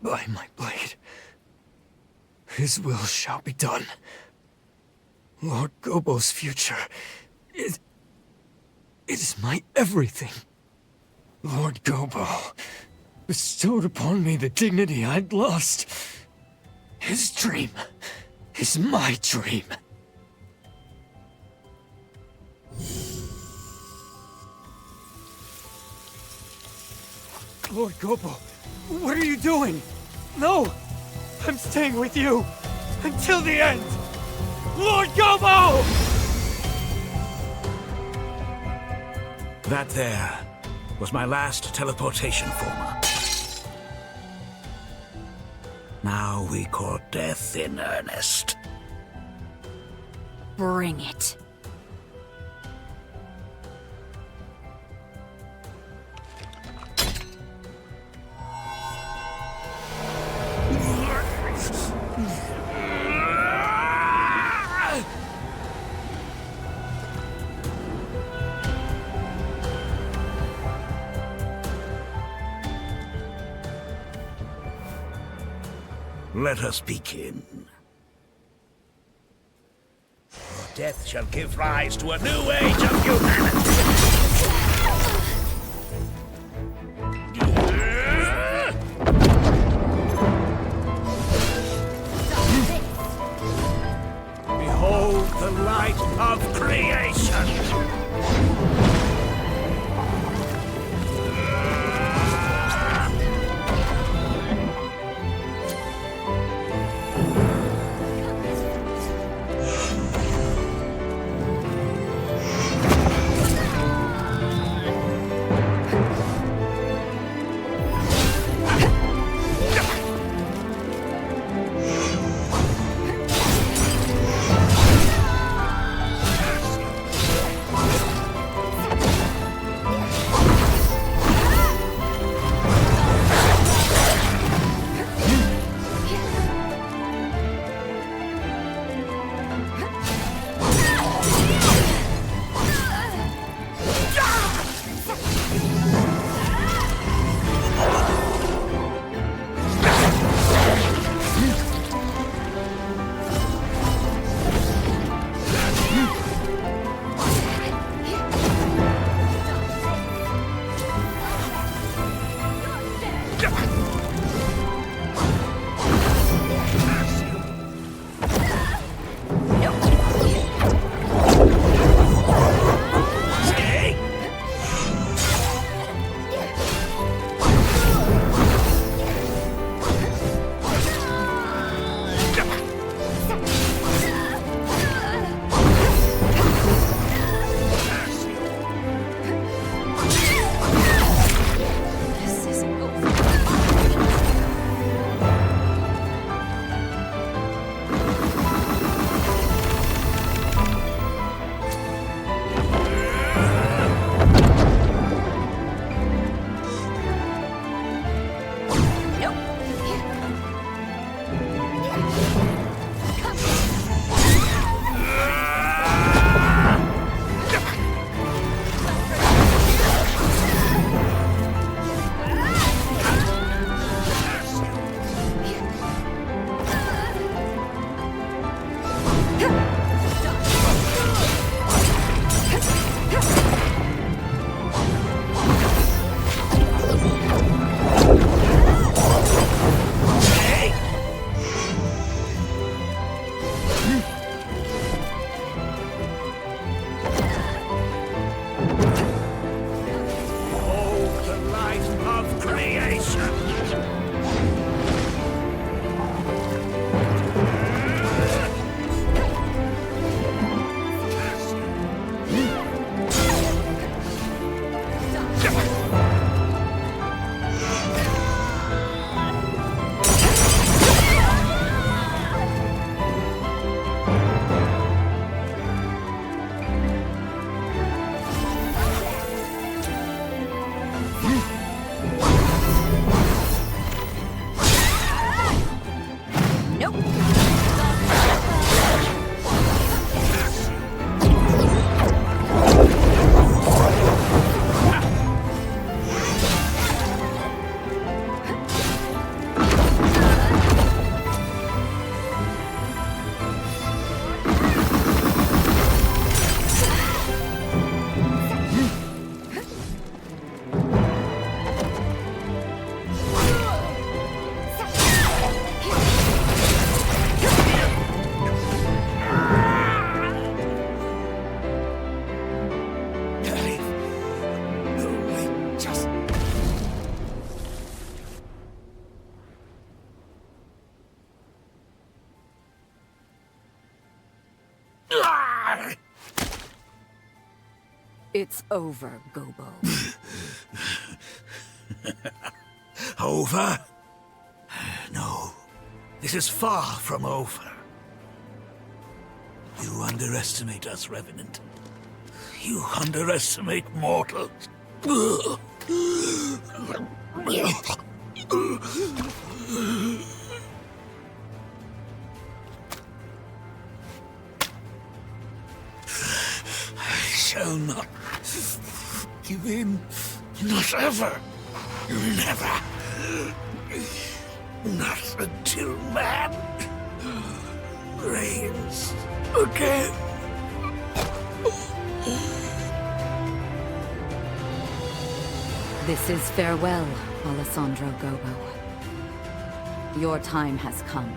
By my blade, his will shall be done. Lord Gobo's future, it is my everything. Lord Gobo bestowed upon me the dignity I'd lost. His dream is my dream. Lord Gobo, what are you doing? No! I'm staying with you! Until the end! Lord Gobo! That there was my last teleportation former. Now we court death in earnest. Bring it. Let us begin. Death shall give rise to a new age of humanity. Behold the light of creation! It's over, Gobo. Over? No, this is far from over. You underestimate us, Revenant. You underestimate mortals. I shall not give in. Not ever. Never. Not until man reigns again. This is farewell, Alessandro Gobo. Your time has come,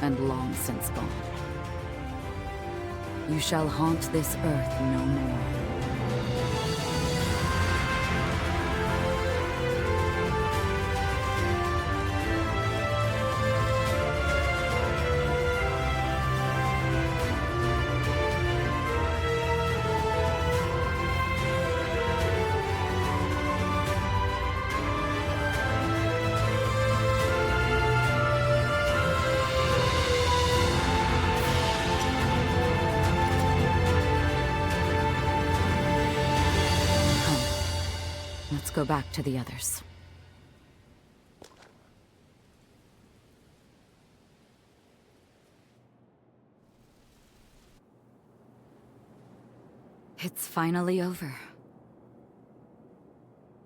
and long since gone. You shall haunt this earth no more. Let's go back to the others. It's finally over.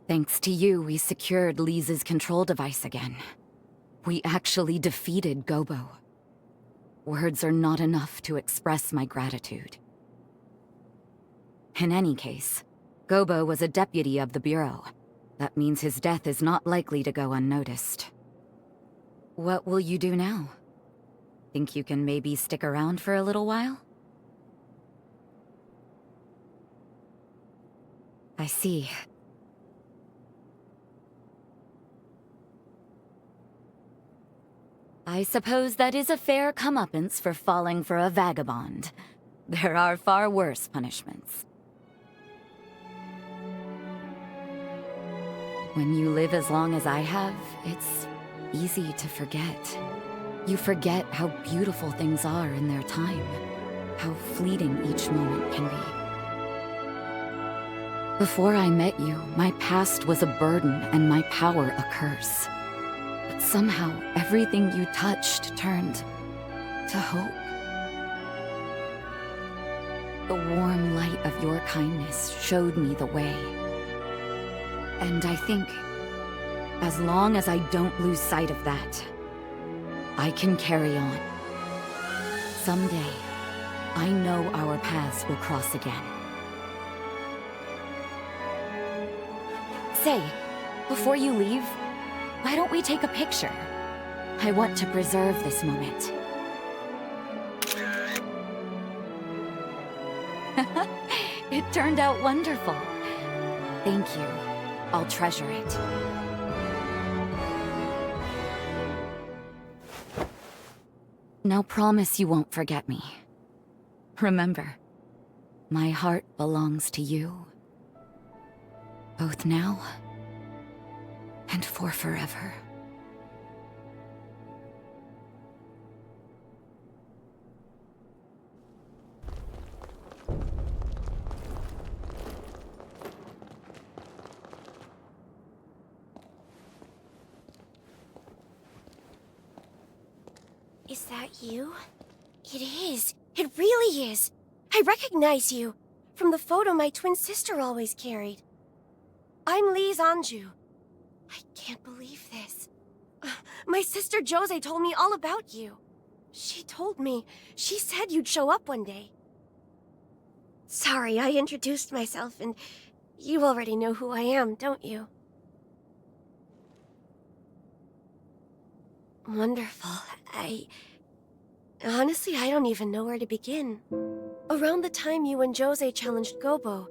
Thanks to you, we secured Lisa's control device again. We actually defeated Gobo. Words are not enough to express my gratitude. In any case, Gobo was a deputy of the Bureau. That means his death is not likely to go unnoticed. What will you do now? Think you can maybe stick around for a little while? I see. I suppose that is a fair comeuppance for falling for a vagabond. There are far worse punishments. When you live as long as I have, it's easy to forget. You forget how beautiful things are in their time, how fleeting each moment can be. Before I met you, my past was a burden and my power a curse. But somehow, everything you touched turned to hope. The warm light of your kindness showed me the way. And I think, as long as I don't lose sight of that, I can carry on. Someday, I know our paths will cross again. Say, before you leave, why don't we take a picture? I want to preserve this moment. It turned out wonderful. Thank you. I'll treasure it. Now promise you won't forget me. Remember, my heart belongs to you. Both now and for forever. Is that you? It is. It really is. I recognize you from the photo my twin sister always carried. I'm Lise Anjou. I can't believe this. My sister Jose told me all about you. She said you'd show up one day. Sorry, I introduced myself and you already know who I am, don't you? Wonderful. Honestly, I don't even know where to begin. Around the time you and Jose challenged Gobo,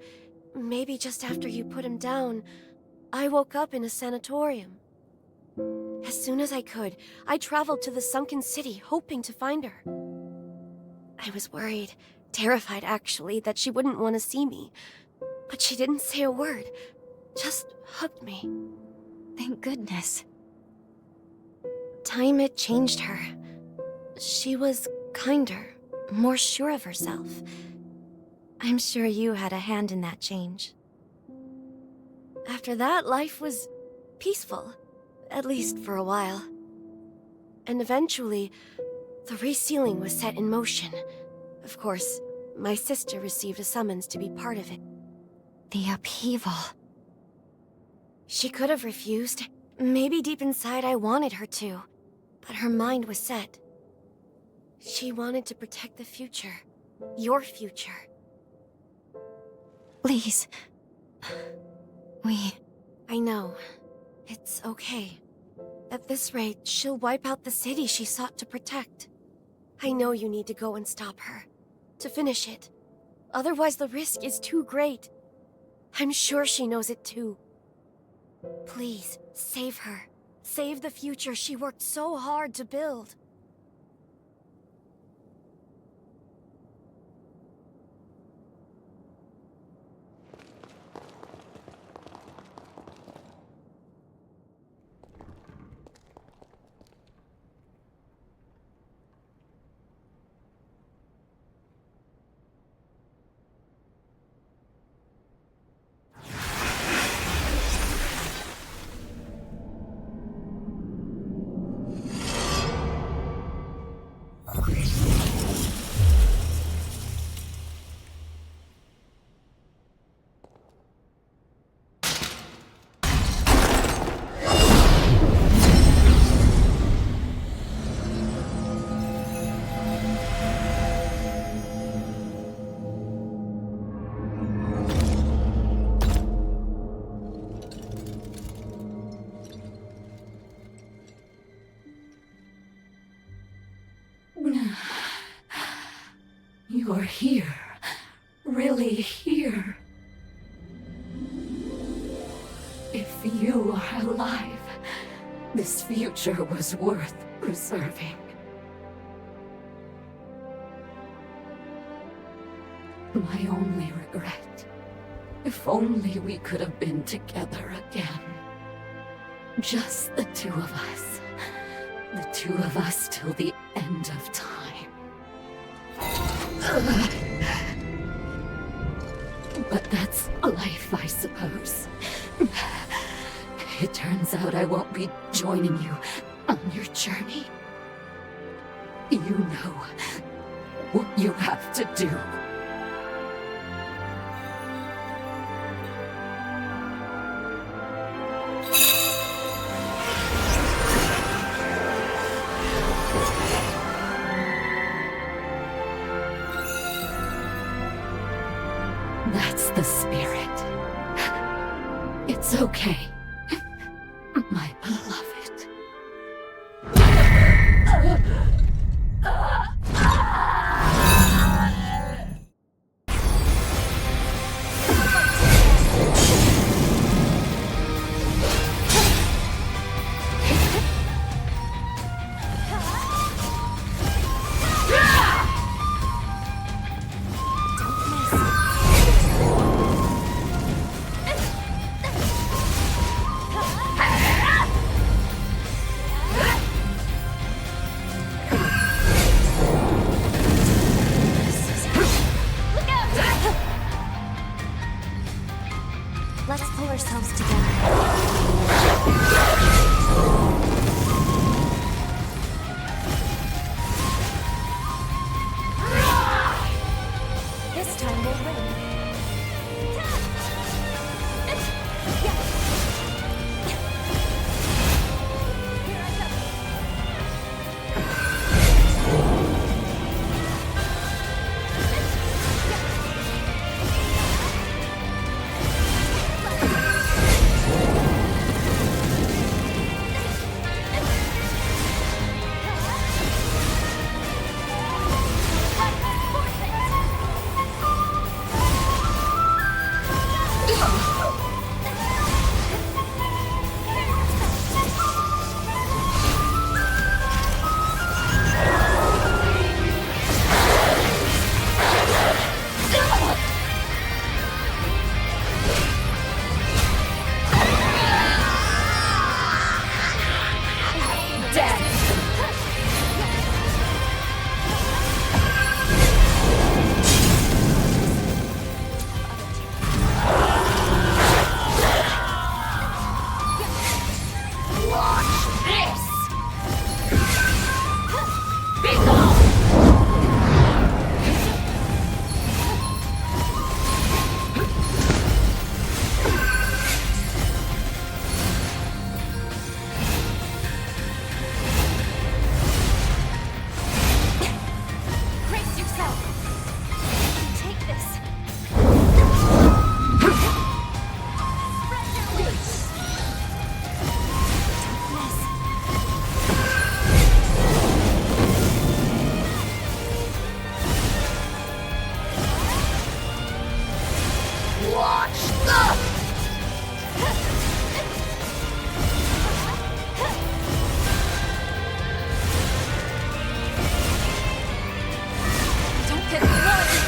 maybe just after you put him down, I woke up in a sanatorium. As soon as I could, I traveled to the sunken city, hoping to find her. I was worried, terrified actually, that she wouldn't want to see me. but she didn't say a word. Just hugged me. Thank goodness. Time had changed her. She was kinder, more sure of herself. I'm sure you had a hand in that change. After that, life was peaceful, at least for a while. And eventually, the resealing was set in motion. Of course, my sister received a summons to be part of it. The upheaval. She could have refused. Maybe deep inside I wanted her to. But her mind was set. She wanted to protect the future. Your future. Please. I know. It's okay. At this rate, she'll wipe out the city she sought to protect. I know you need to go and stop her. To finish it. Otherwise the risk is too great. I'm sure she knows it too. Please, save her. Save the future she worked so hard to build. You're here. Really here. If you are alive, this future was worth preserving. My only regret. If only we could have been together again. Just the two of us. The two of us till the end of time. But that's life, I suppose. It turns out I won't be joining you on your journey. You know what you have to do. That's the spirit. It's okay, my beloved. Let's pull ourselves together. This time we'll win. Watch the... Don't get blood!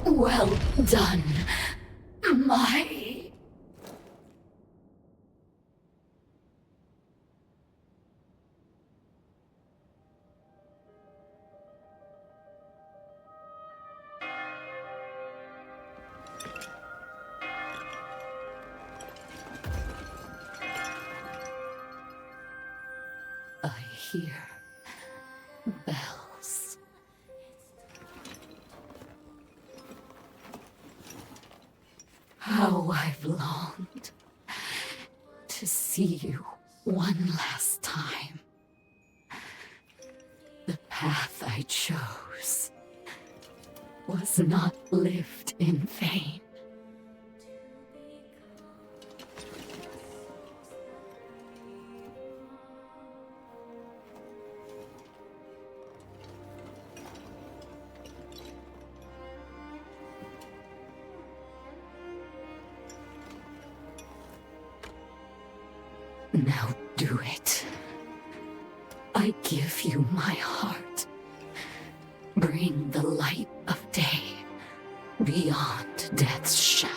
Well done, my... I hear bells. How I've longed to see you one last time. The path I chose was not lived in vain. Now do it. I give you my heart. Bring the light of day beyond death's shadow.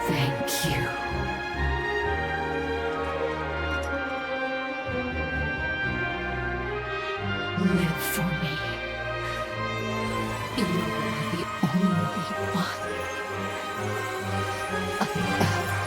Thank you. Live for me. You are the only one I ever loved.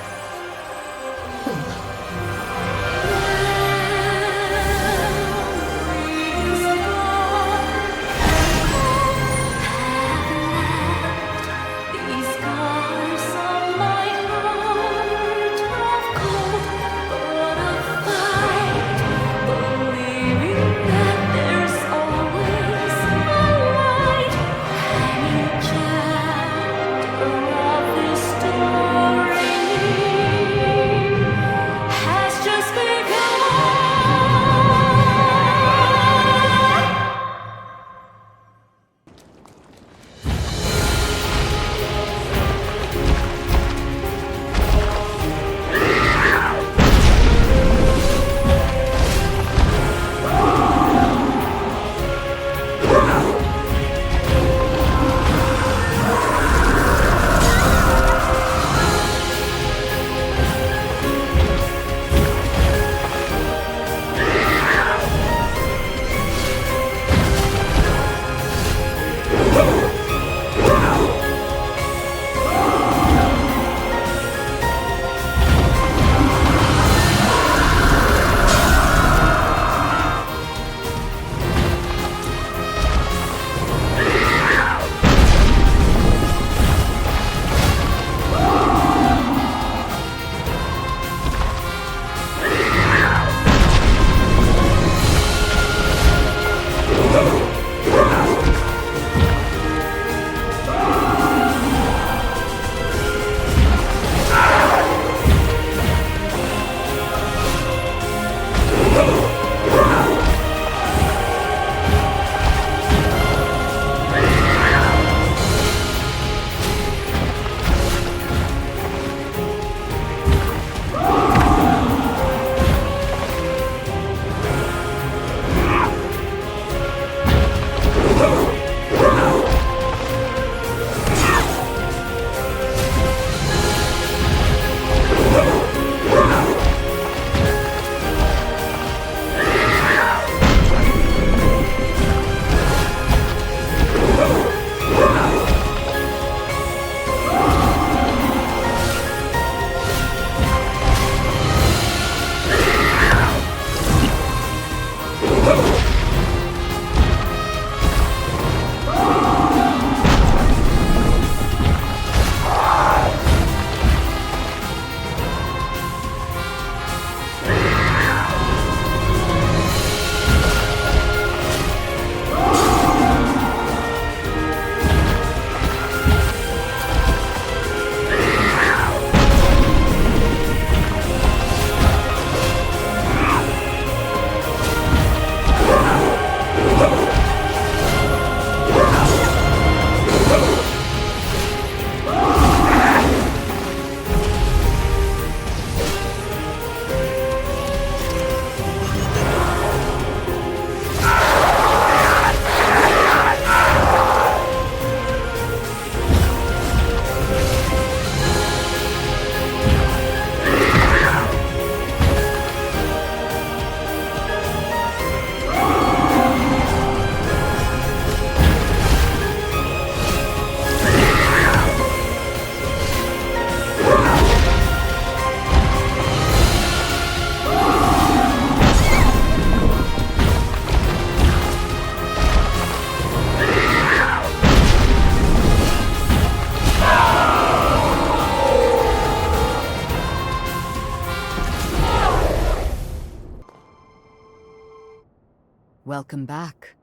Welcome back.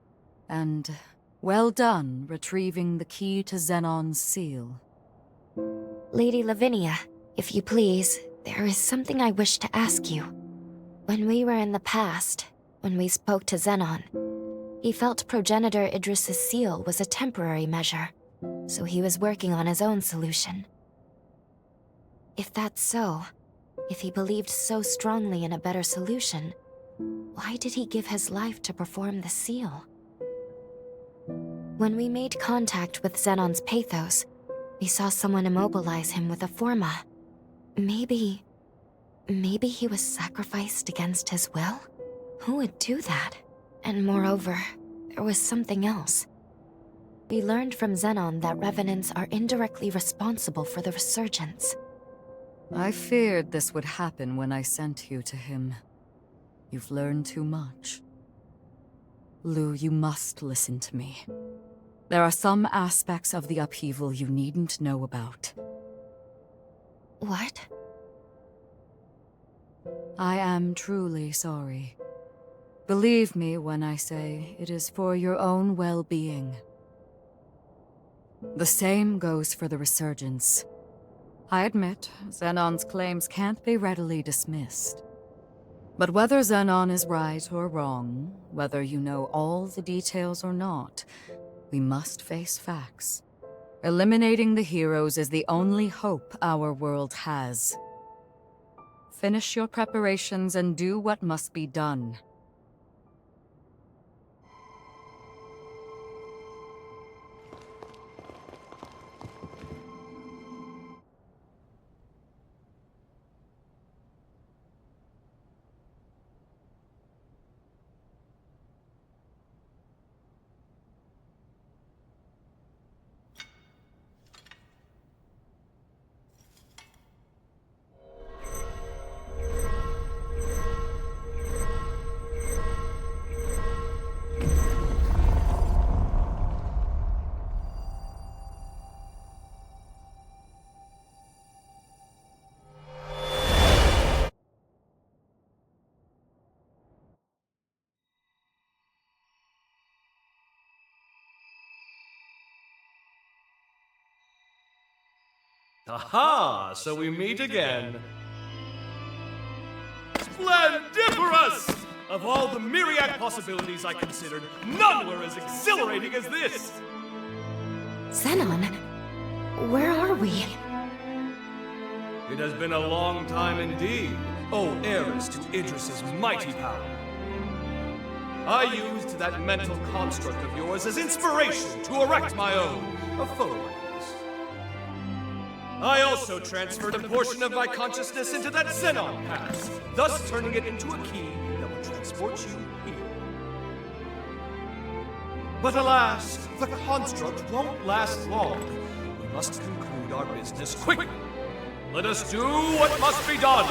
And well done retrieving the key to Xenon's seal. Lady Lavinia, if you please, there is something I wish to ask you. When we were in the past, when we spoke to Xenon, he felt Progenitor Idris's seal was a temporary measure, so he was working on his own solution. If that's so, if he believed so strongly in a better solution, why did he give his life to perform the seal? When we made contact with Xenon's Pathos, we saw someone immobilize him with a forma. Maybe he was sacrificed against his will? Who would do that? And moreover, there was something else. We learned from Xenon that Revenants are indirectly responsible for the resurgence. I feared this would happen when I sent you to him. You've learned too much. Lou, you must listen to me. There are some aspects of the upheaval you needn't know about. What? I am truly sorry. Believe me when I say it is for your own well-being. The same goes for the resurgence. I admit, Xenon's claims can't be readily dismissed. But whether Xenon is right or wrong, whether you know all the details or not, we must face facts. Eliminating the heroes is the only hope our world has. Finish your preparations and do what must be done. Aha! So we meet again. Splendiferous! Of all the myriad possibilities I considered, none were as exhilarating as this! Xenon? Where are we? It has been a long time indeed, O heiress to Idris's mighty power. I used that mental construct of yours as inspiration to erect my own, a foe like this. I also transferred a portion of my consciousness into that Xenon pass, thus turning it into a key that will transport you here. But alas, the construct won't last long. We must conclude our business quickly. Let us do what must be done.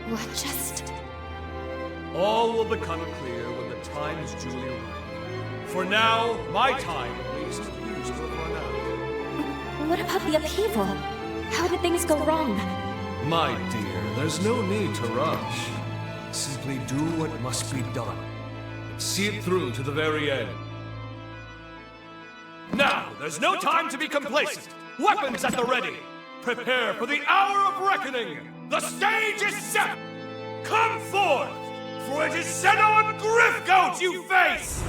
What just... All will become clear when the time is duly right. For now, my time at least, used to run out. What about the upheaval? How did things go wrong? My dear, there's no need to rush. Simply do what must be done. And see it through to the very end. Now, there's no time to be complacent. Weapons at the ready. Prepare for the hour of reckoning. The stage is set! Come forth! For it is Xenon Griffgoat you face!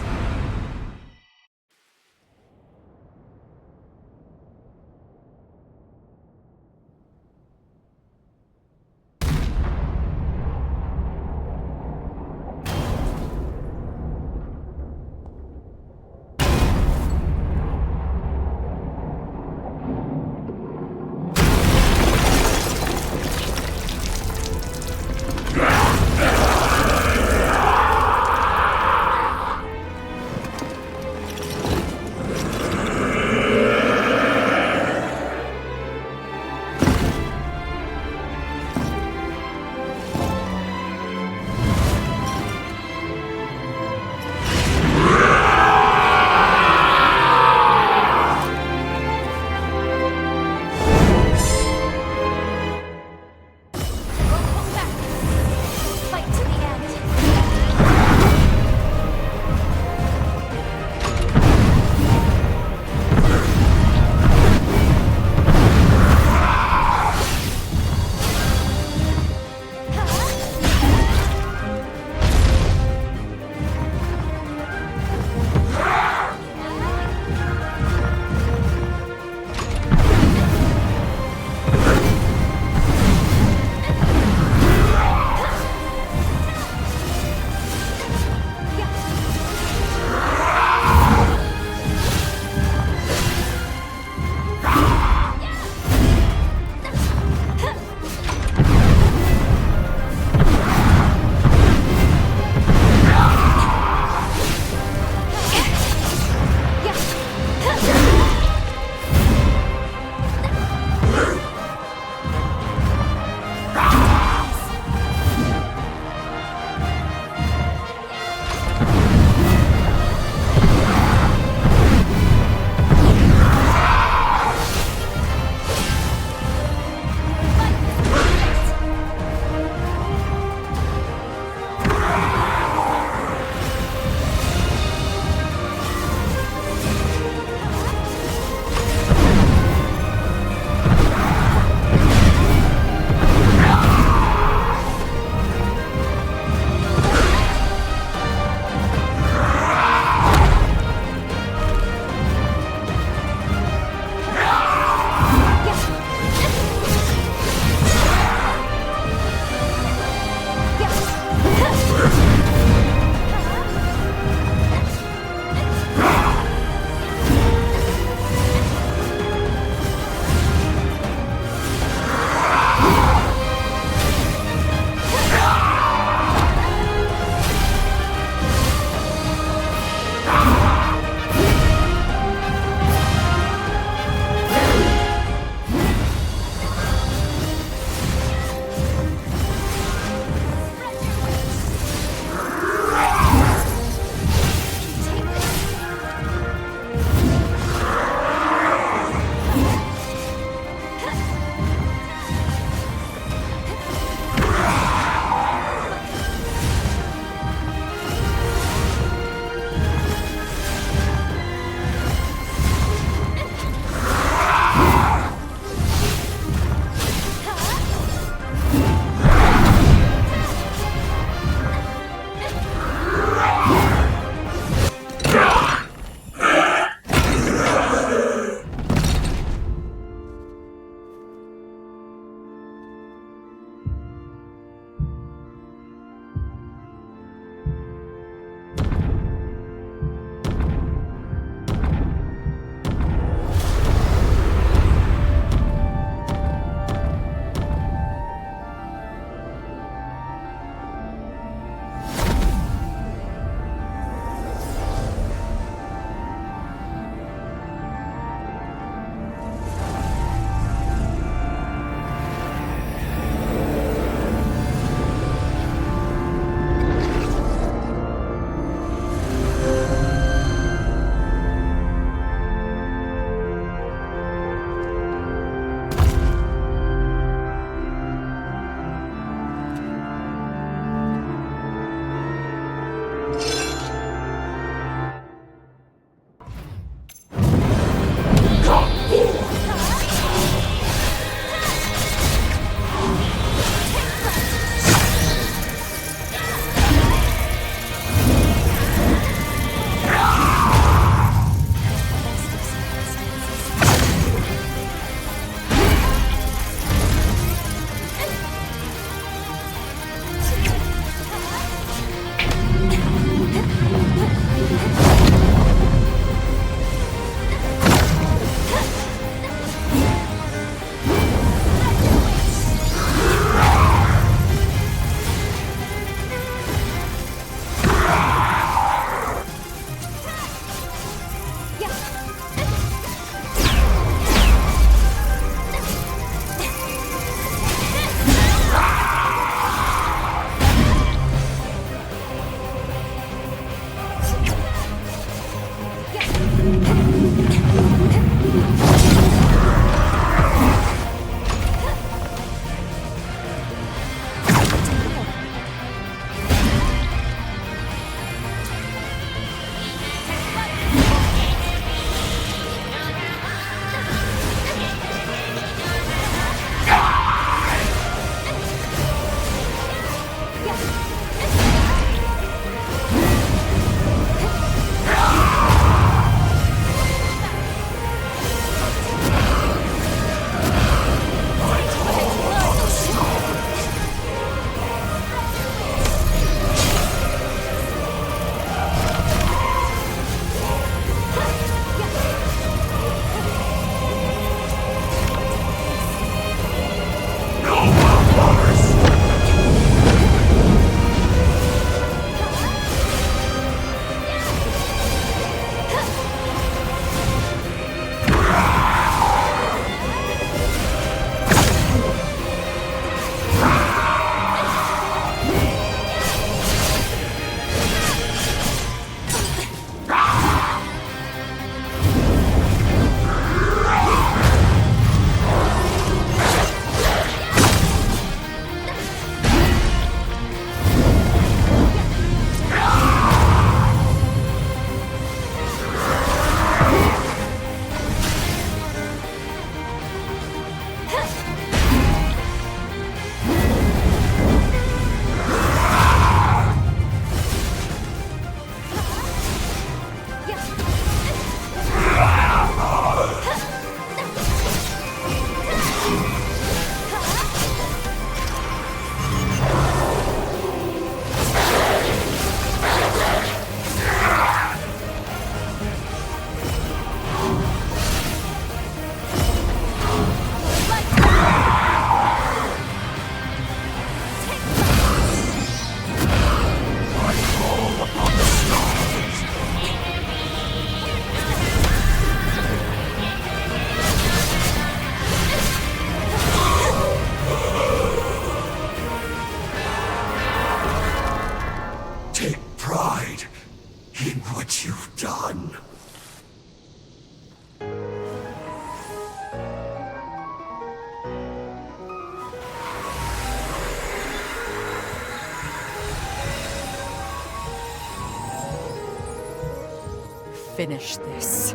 finish this.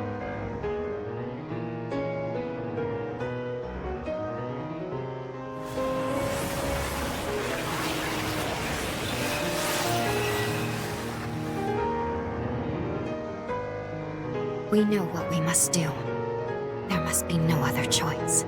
We know what we must do. There must be no other choice.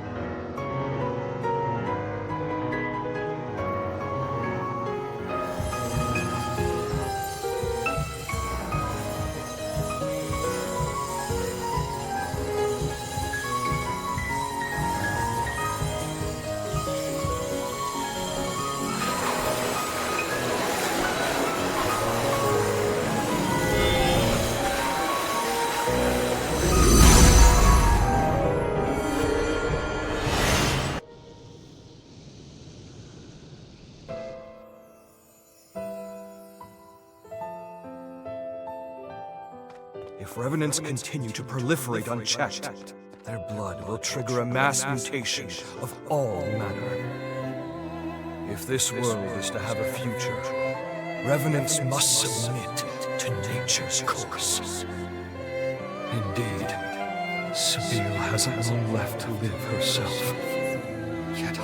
If Revenants continue to proliferate unchecked, their blood will trigger a mass mutation of all matter. If this world is to have a future, Revenants must submit to nature's course. Indeed, Sabine hasn't long left to live herself. Yet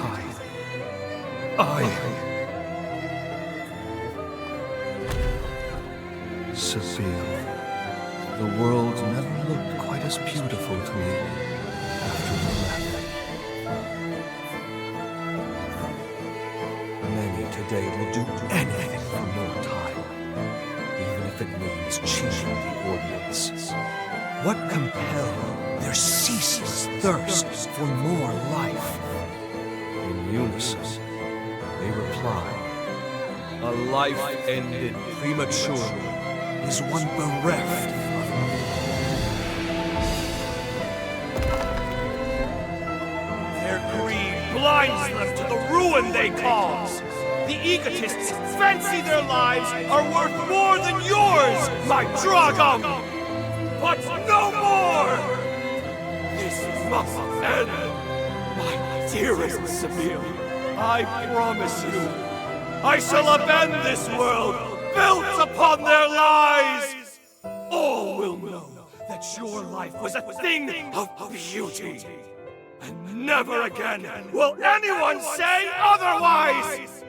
Sabine, the world never looked quite as beautiful to me after you left. Many today will do anything for more time, even if it means cheating the ordinance. What compelled their ceaseless thirst for more life? In unison, they reply, a life ended prematurely is one bereft of meaning. Their greed blinds them to the ruin they cause. The egotists fancy their lives are worth more than yours, my Dragom! But no more! This must end! My dearest Sabine, I promise you, I shall upend this world built upon their lies! All will know that your life was a thing of beauty. And never again will anyone say otherwise!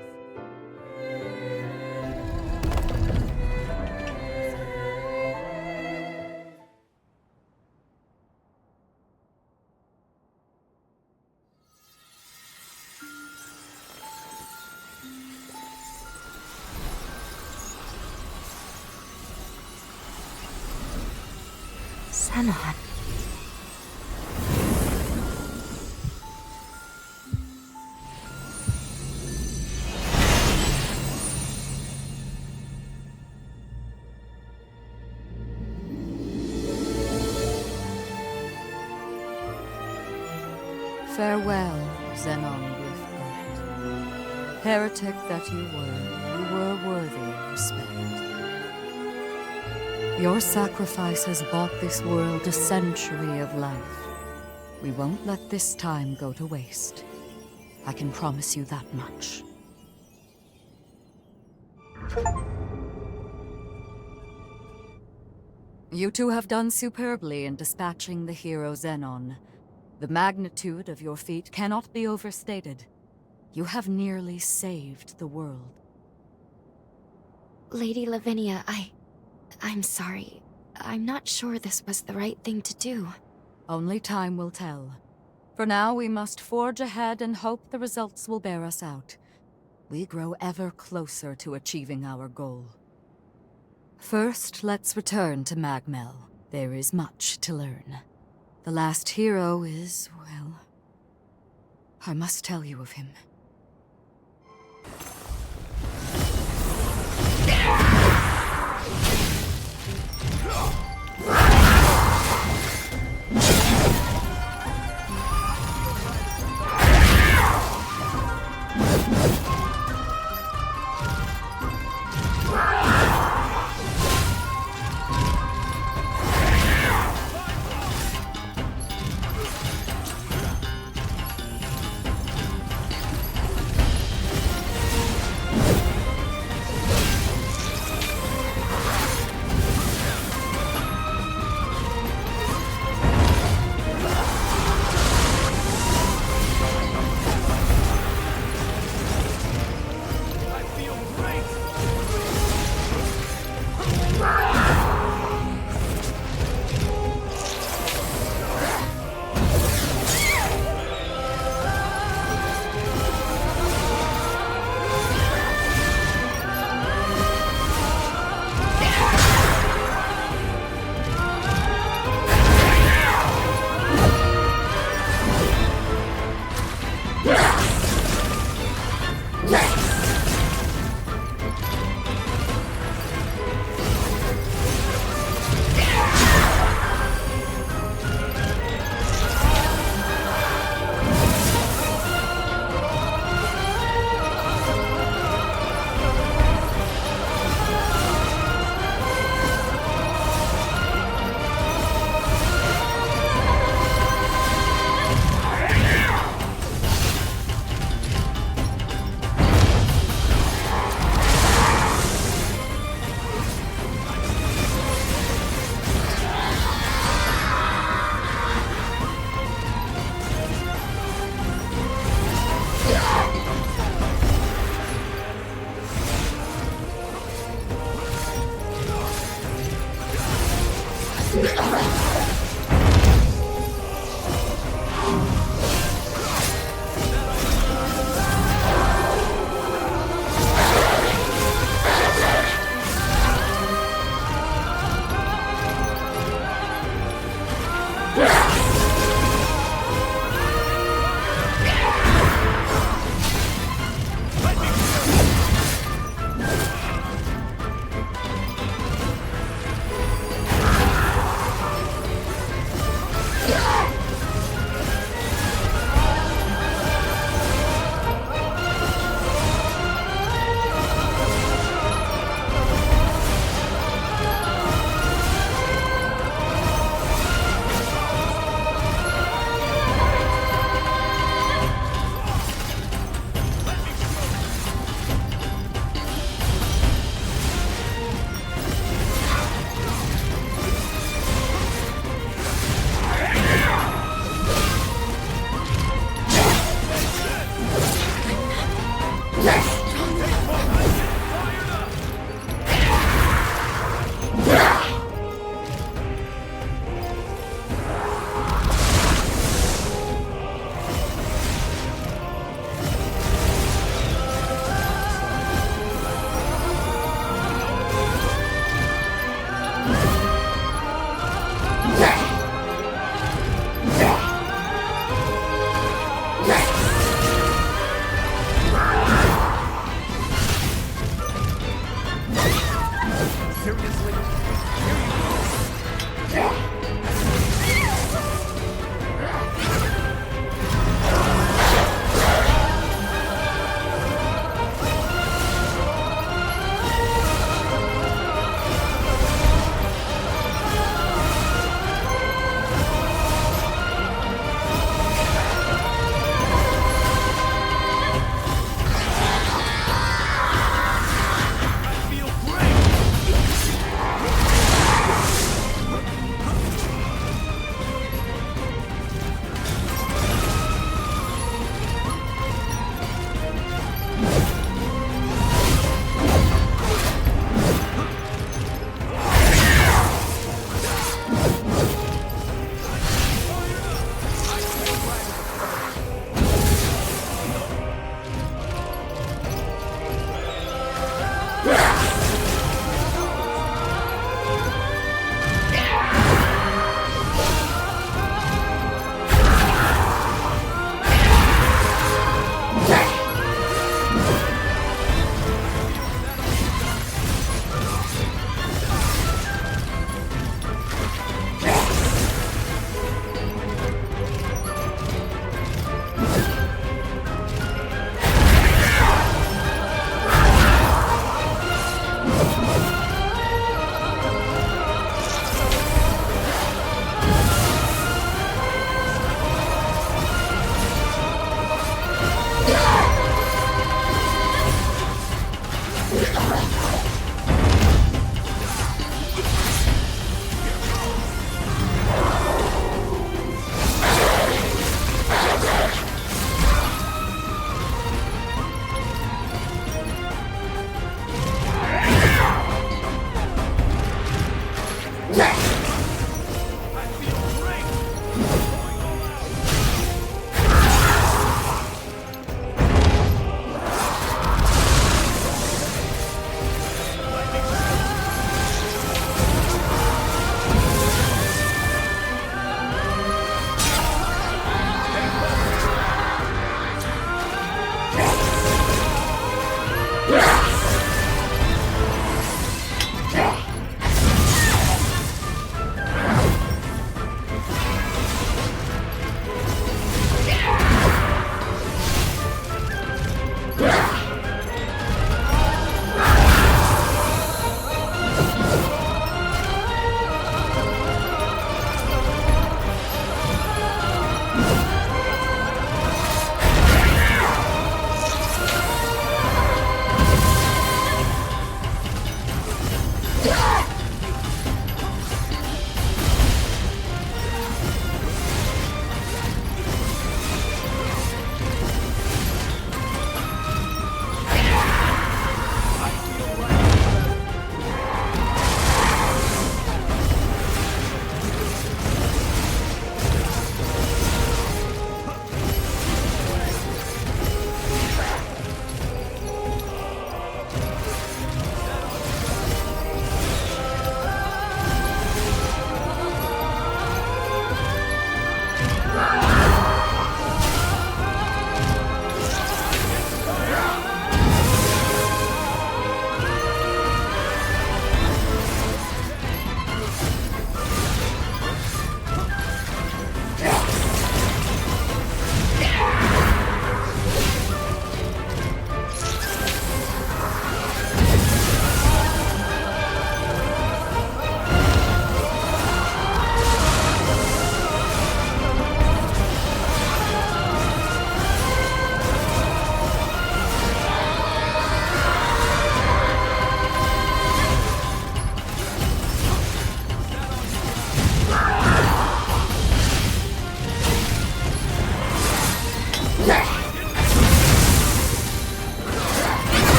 Xenon. Farewell, Xenon Griffbert. Heretic that you were worthy of respect. Your sacrifice has bought this world a century of life. We won't let this time go to waste. I can promise you that much. You two have done superbly in dispatching the hero Xenon. The magnitude of your feat cannot be overstated. You have nearly saved the world. Lady Lavinia, I'm sorry. I'm not sure this was the right thing to do. Only time will tell. For now, we must forge ahead and hope the results will bear us out. We grow ever closer to achieving our goal. First, let's return to Magmel. There is much to learn. The last hero is, well, I must tell you of him.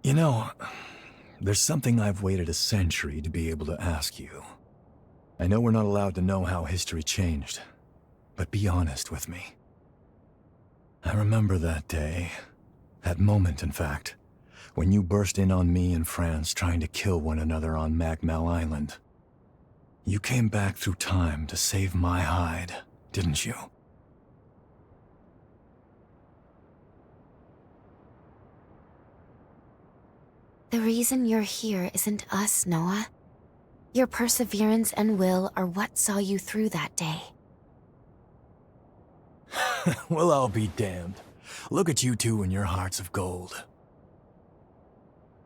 You know, there's something I've waited a century to be able to ask you. I know we're not allowed to know how history changed, but be honest with me. I remember that day, that moment in fact, when you burst in on me and France trying to kill one another on Magmel Island. You came back through time to save my hide, didn't you? The reason you're here isn't us, Noah. Your perseverance and will are what saw you through that day. Well, I'll be damned. Look at you two and your hearts of gold.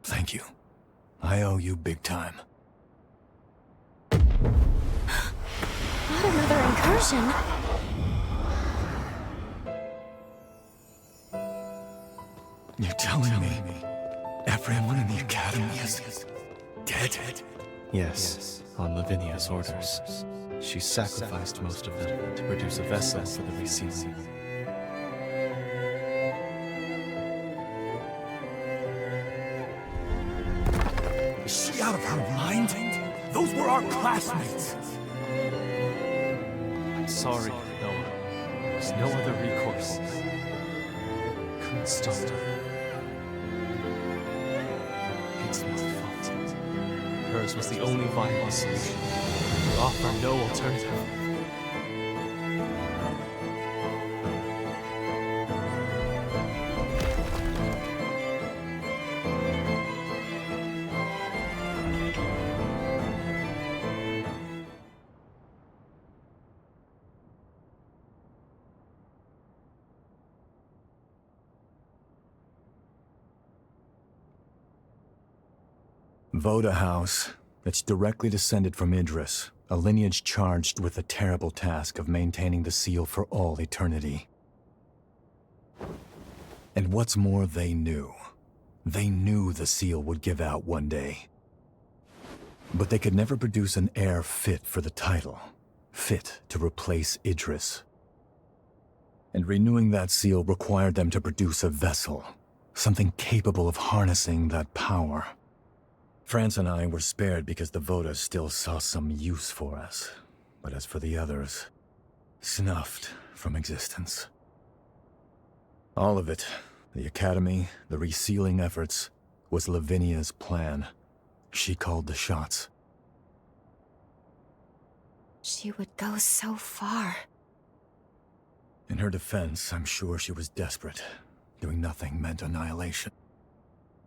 Thank you. I owe you big time. Not another incursion. You're telling me everyone in the Academy is dead? Yes, on Lavinia's orders. She sacrificed most of them to produce a vessel for the resealing. Is she out of her mind? Those were our classmates! I'm sorry, Noah. There's no other recourse. Couldn't stop her. It's my fault. Hers was the only viable solution. We offer no alternative. Voda House. It's directly descended from Idris, a lineage charged with the terrible task of maintaining the seal for all eternity. And what's more, they knew. They knew the seal would give out one day. But they could never produce an heir fit for the title, fit to replace Idris. And renewing that seal required them to produce a vessel, something capable of harnessing that power. France and I were spared because the Vodas still saw some use for us. But as for the others, snuffed from existence. All of it, the Academy, the resealing efforts, was Lavinia's plan. She called the shots. She would go so far. In her defense, I'm sure she was desperate. Doing nothing meant annihilation.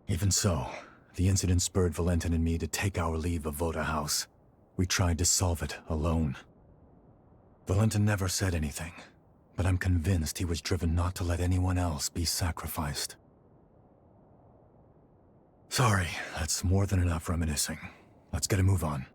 Even so, the incident spurred Valentin and me to take our leave of Voda House. We tried to solve it alone. Valentin never said anything, but I'm convinced he was driven not to let anyone else be sacrificed. Sorry, that's more than enough reminiscing. Let's get a move on.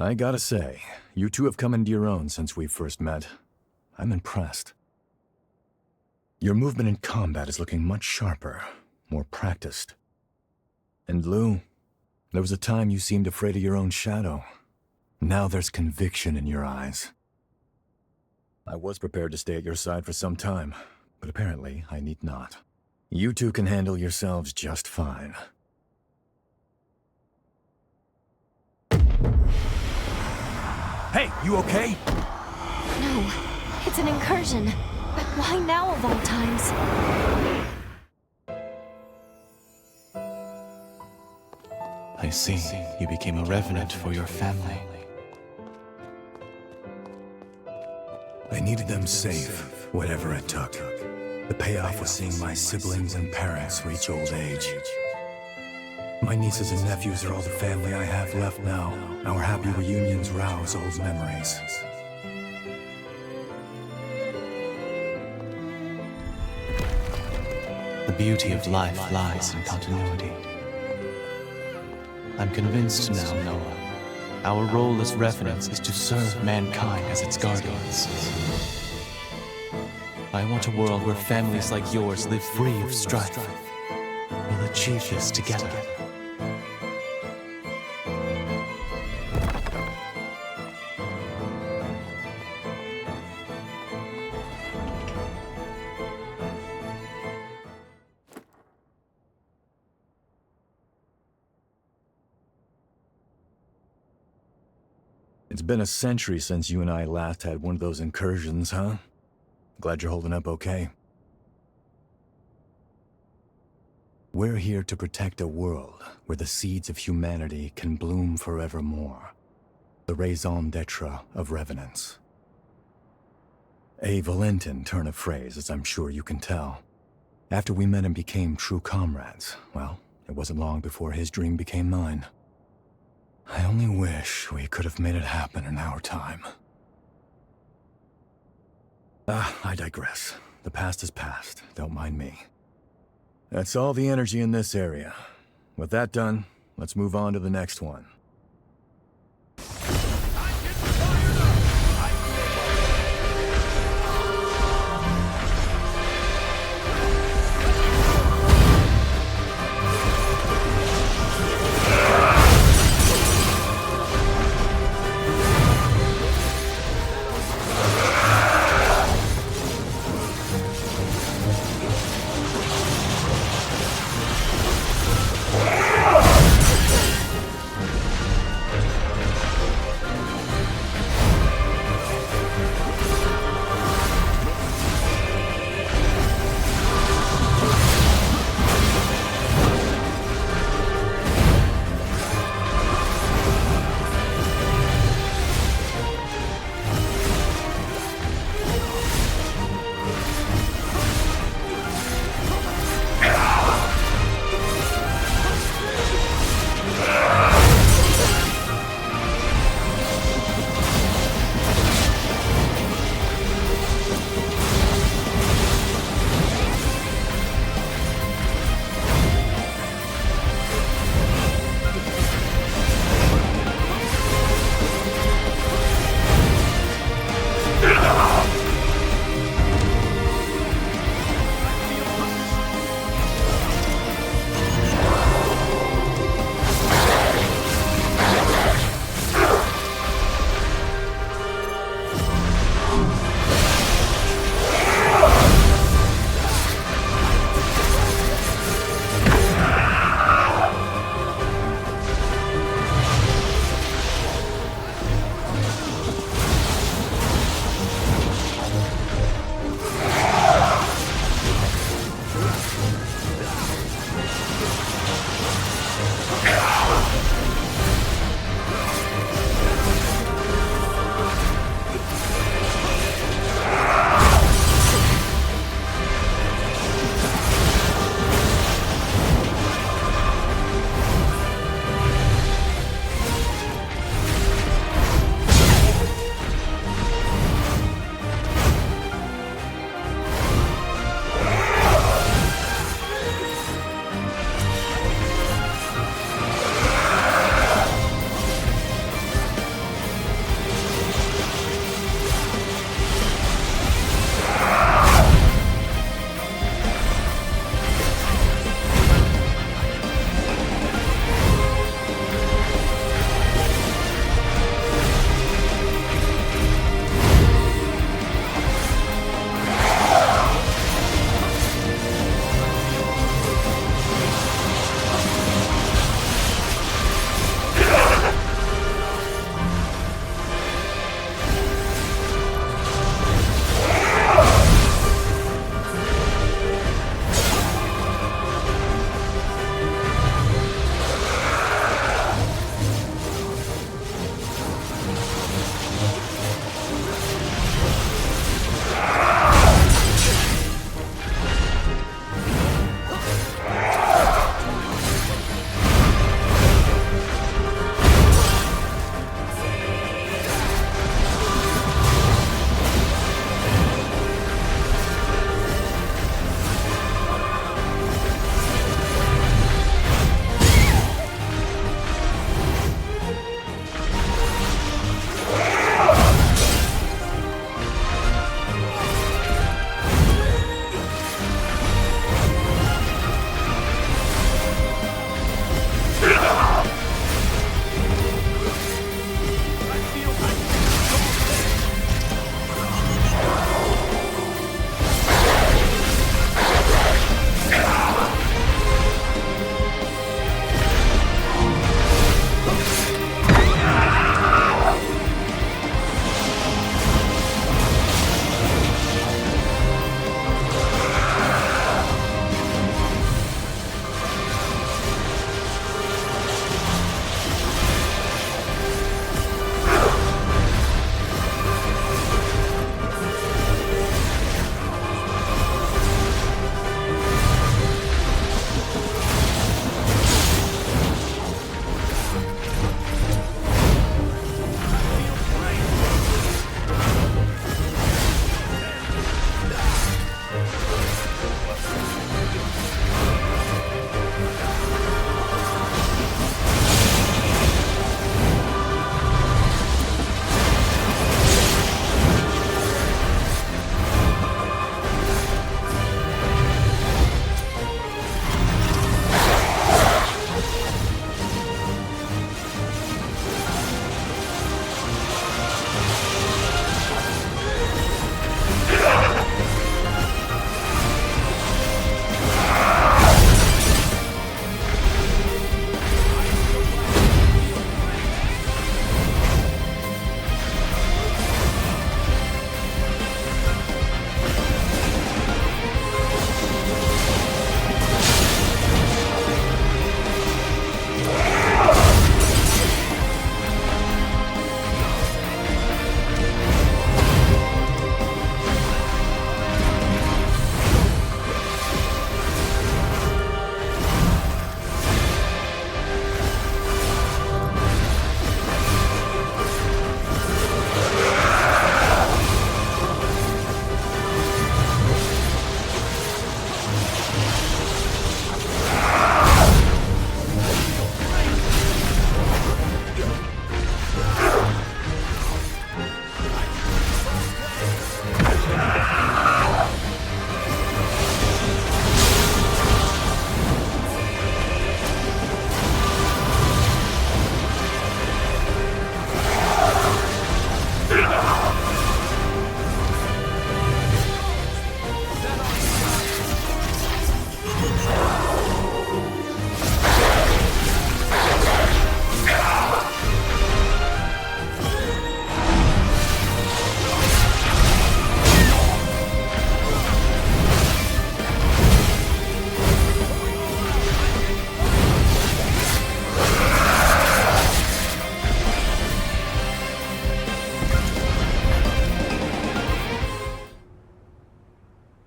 I gotta say, you two have come into your own since we first met. I'm impressed. Your movement in combat is looking much sharper, more practiced. And Lou, there was a time you seemed afraid of your own shadow. Now there's conviction in your eyes. I was prepared to stay at your side for some time, but apparently I need not. You two can handle yourselves just fine. Hey, you okay? No, it's an incursion. But why now of all times? I see. You became a revenant for your family. I needed them safe, whatever it took. The payoff was seeing my siblings and parents reach old age. My nieces and nephews are all the family I have left now. Our happy reunions rouse old memories. The beauty of life lies in continuity. I'm convinced now, Noah. Our role as Revenants is to serve mankind as its guardians. I want a world where families like yours live free of strife. We'll achieve this together. It's been a century since you and I last had one of those incursions, huh? Glad you're holding up okay. We're here to protect a world where the seeds of humanity can bloom forevermore. The raison d'etre of Revenants. A Valentin turn of phrase, as I'm sure you can tell. After we met and became true comrades, well, it wasn't long before his dream became mine. I only wish we could have made it happen in our time. I digress. The past is past. Don't mind me. That's all the energy in this area. With that done, let's move on to the next one.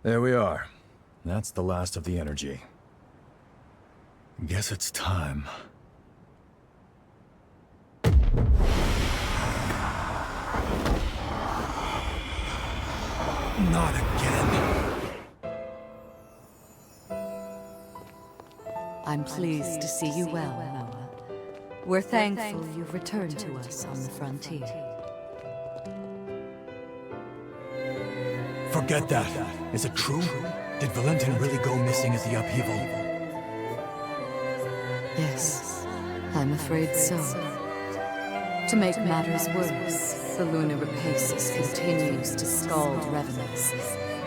There we are. That's the last of the energy. Guess it's time. Not again. I'm pleased to see you well, Noah. We're thankful you've returned to us on the frontier. Forget that. Is it true? Did Valentin really go missing at the upheaval? Yes, I'm afraid so. To make matters worse, the lunar rapacious continues to scald Revenants,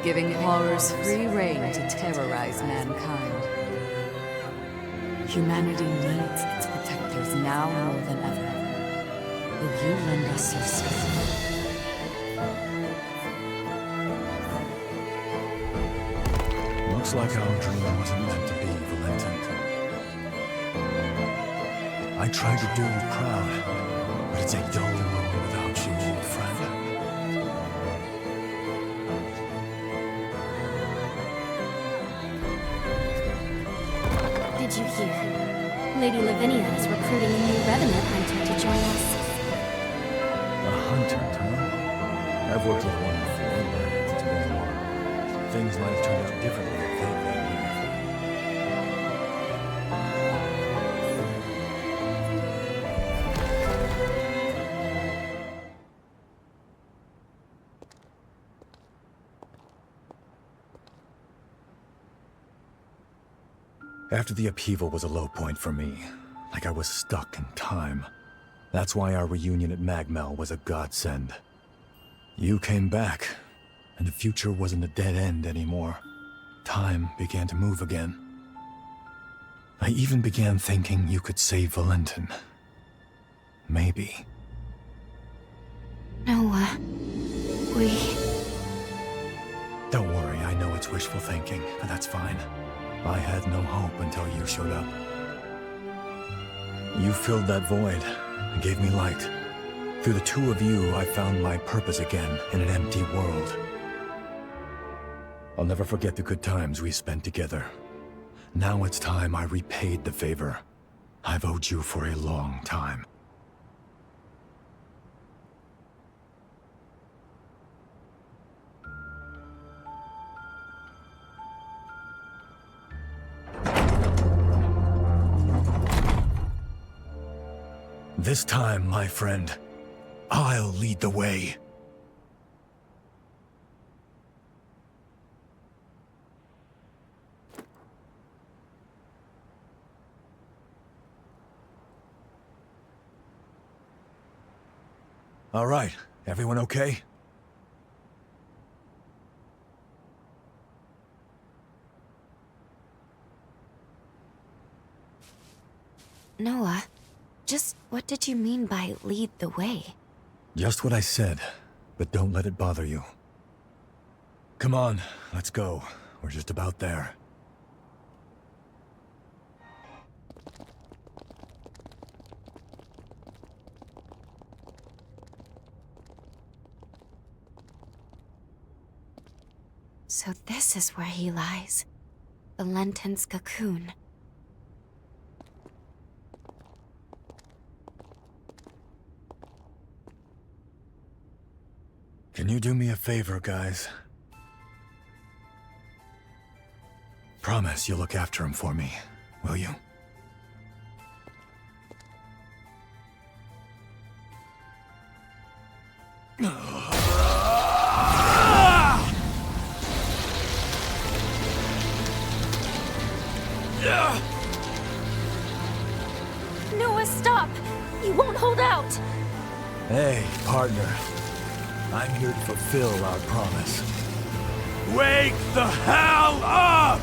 giving horrors free rein to terrorize mankind. Humanity needs its protectors now more than ever. Will you lend us your strength? Looks like our dream wasn't meant to be, Valentin. I tried to do you proud, but it's a dull world without you, old friend. Did you hear? Lady Lavinia is recruiting a new Revenant Hunter to join us. A hunter, huh? I've worked with one before, but it's been a while. Things might have turned out differently if they'd been here. After the upheaval was a low point for me, like I was stuck in time. That's why our reunion at Magmel was a godsend. You came back, and the future wasn't a dead end anymore. Time began to move again. I even began thinking you could save Valentin. Maybe. Noah, Don't worry, I know it's wishful thinking, but that's fine. I had no hope until you showed up. You filled that void and gave me light. Through the two of you, I found my purpose again in an empty world. I'll never forget the good times we spent together. Now it's time I repaid the favor. I've owed you for a long time. This time, my friend, I'll lead the way. All right, everyone okay? Noah, just what did you mean by lead the way? Just what I said, but don't let it bother you. Come on, let's go. We're just about there. So this is where he lies. Valentin's cocoon. Can you do me a favor, guys? Promise you'll look after him for me, will you? Noah, stop! You won't hold out! Hey, partner. I'm here to fulfill our promise. Wake the hell up!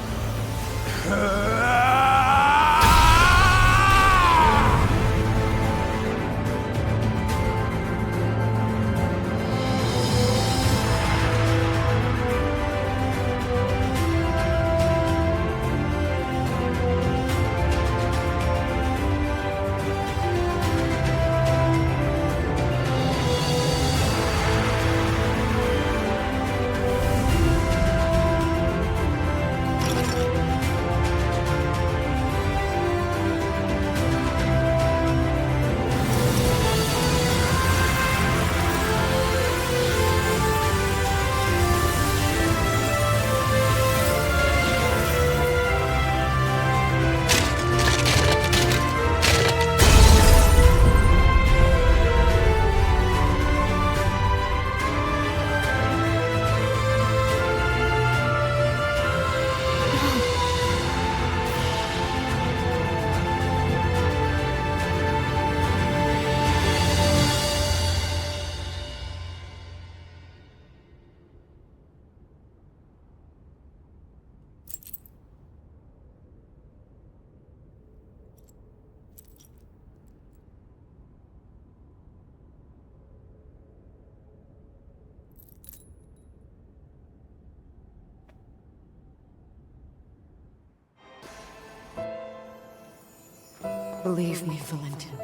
Believe me, Valentin,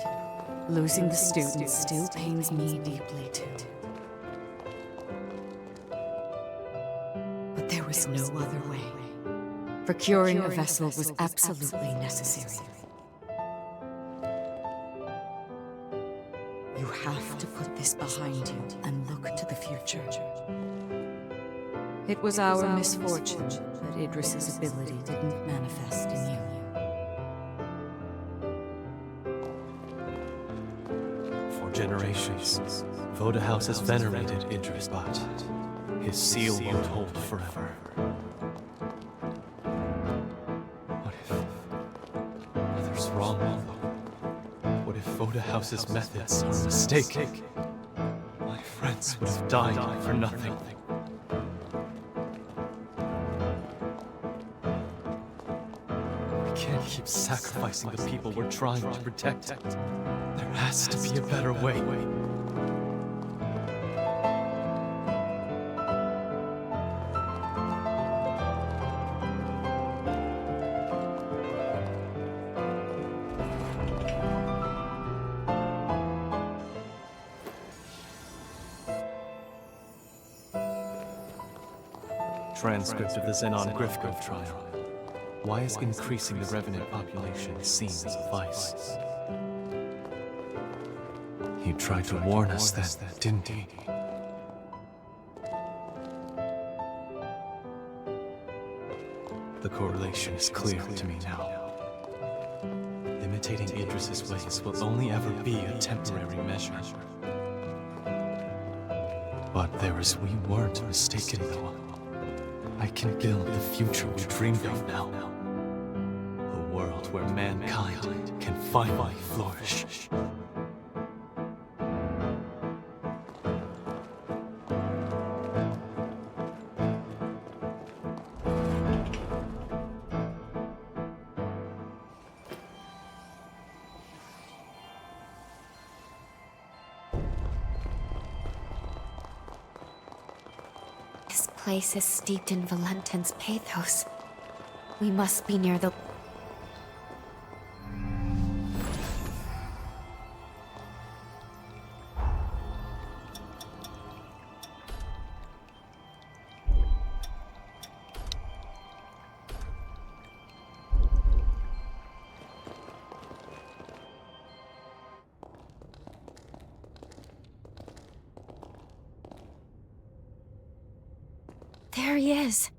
losing the students still pains me deeply too. But there was no other way. Procuring a vessel was absolutely necessary. You have to put this behind you and look to the future. It was our misfortune that Idris's ability didn't manifest in you. For generations, Voda House has venerated Idris, but his seal won't hold forever. What if others wrong, though? What if Voda House's methods are a mistake? My friends would have died for nothing. We can't keep sacrificing the people we're trying to protect. There has to be a better way. Transcript of the Xenon Griffgrove trial. Why is increasing the Revenant population seen as a vice? He tried to warn us that, didn't he? The correlation is clear to me now. Imitating Idris's ways will only ever be a temporary measure. But we weren't mistaken, though. I can build the future we dreamed of now. A world where mankind can finally flourish. This place is steeped in Valentin's pathos. We must be near the... There he is.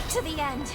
To the end.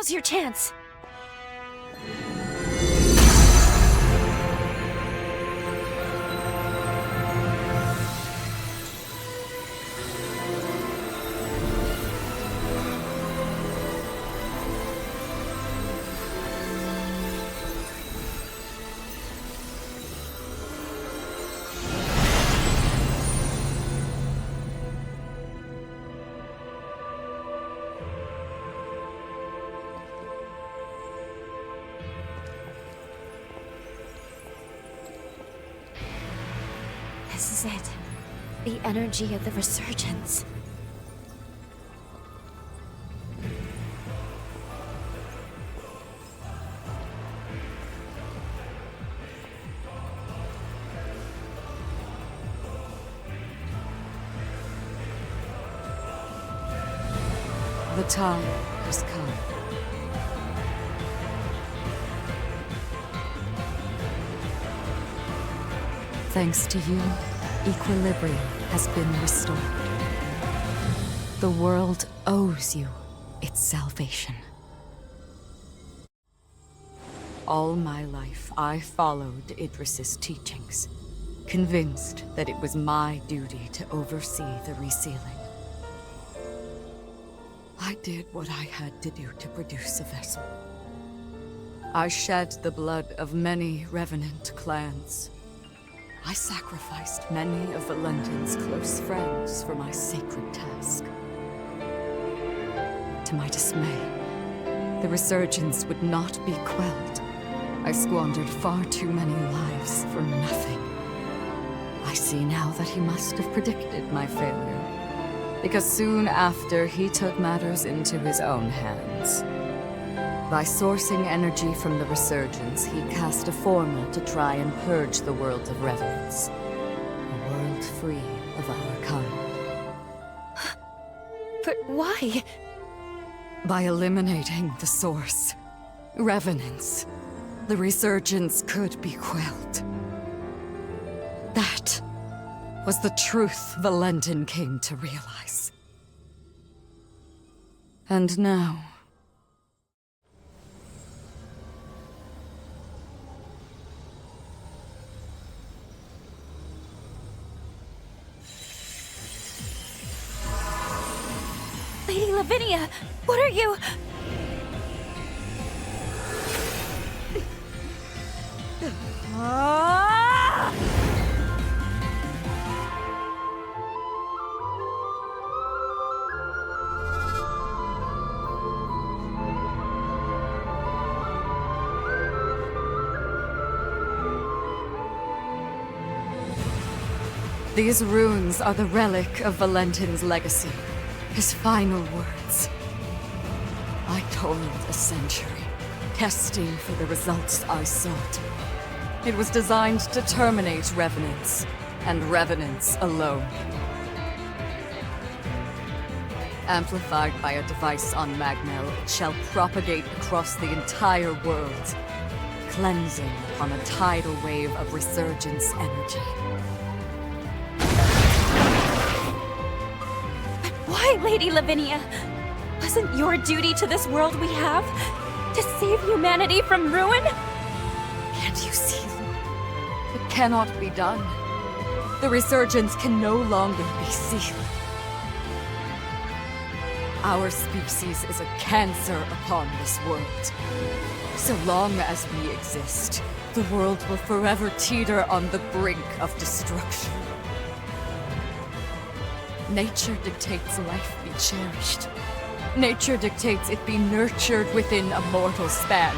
Now's your chance. This is it. The energy of the resurgence. The time has come. Thanks to you, equilibrium has been restored. The world owes you its salvation. All my life, I followed Idris's teachings, convinced that it was my duty to oversee the resealing. I did what I had to do to produce a vessel. I shed the blood of many Revenant clans. I sacrificed many of Valentin's close friends for my sacred task. To my dismay, the resurgence would not be quelled. I squandered far too many lives for nothing. I see now that he must have predicted my failure, because soon after he took matters into his own hands. By sourcing energy from the resurgence, he cast a formula to try and purge the world of Revenants. A world free of our kind. But why? By eliminating the source, Revenants, the resurgence could be quelled. That was the truth Valentin came to realize. And now... Lady Lavinia, what are you... These runes are the relic of Valentin's legacy. His final words. I toiled a century, testing for the results I sought. It was designed to terminate Revenants, and Revenants alone. Amplified by a device on Magmel, it shall propagate across the entire world, cleansing upon a tidal wave of resurgence energy. Why, Lady Lavinia? Wasn't your duty to this world we have to save humanity from ruin? Can't you see? It cannot be done. The resurgence can no longer be sealed. Our species is a cancer upon this world. So long as we exist, the world will forever teeter on the brink of destruction. Nature dictates life be cherished. Nature dictates it be nurtured within a mortal span.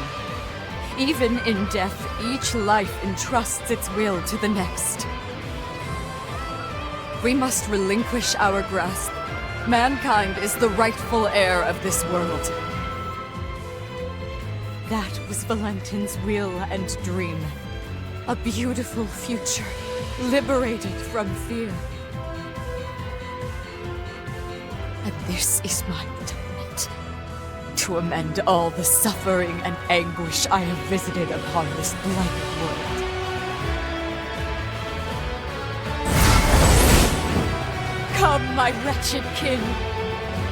Even in death, each life entrusts its will to the next. We must relinquish our grasp. Mankind is the rightful heir of this world. That was Valentin's will and dream. A beautiful future, liberated from fear. And this is my atonement. To amend all the suffering and anguish I have visited upon this blighted world. Come, my wretched kin.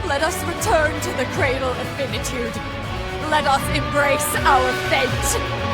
Let us return to the cradle of finitude. Let us embrace our fate!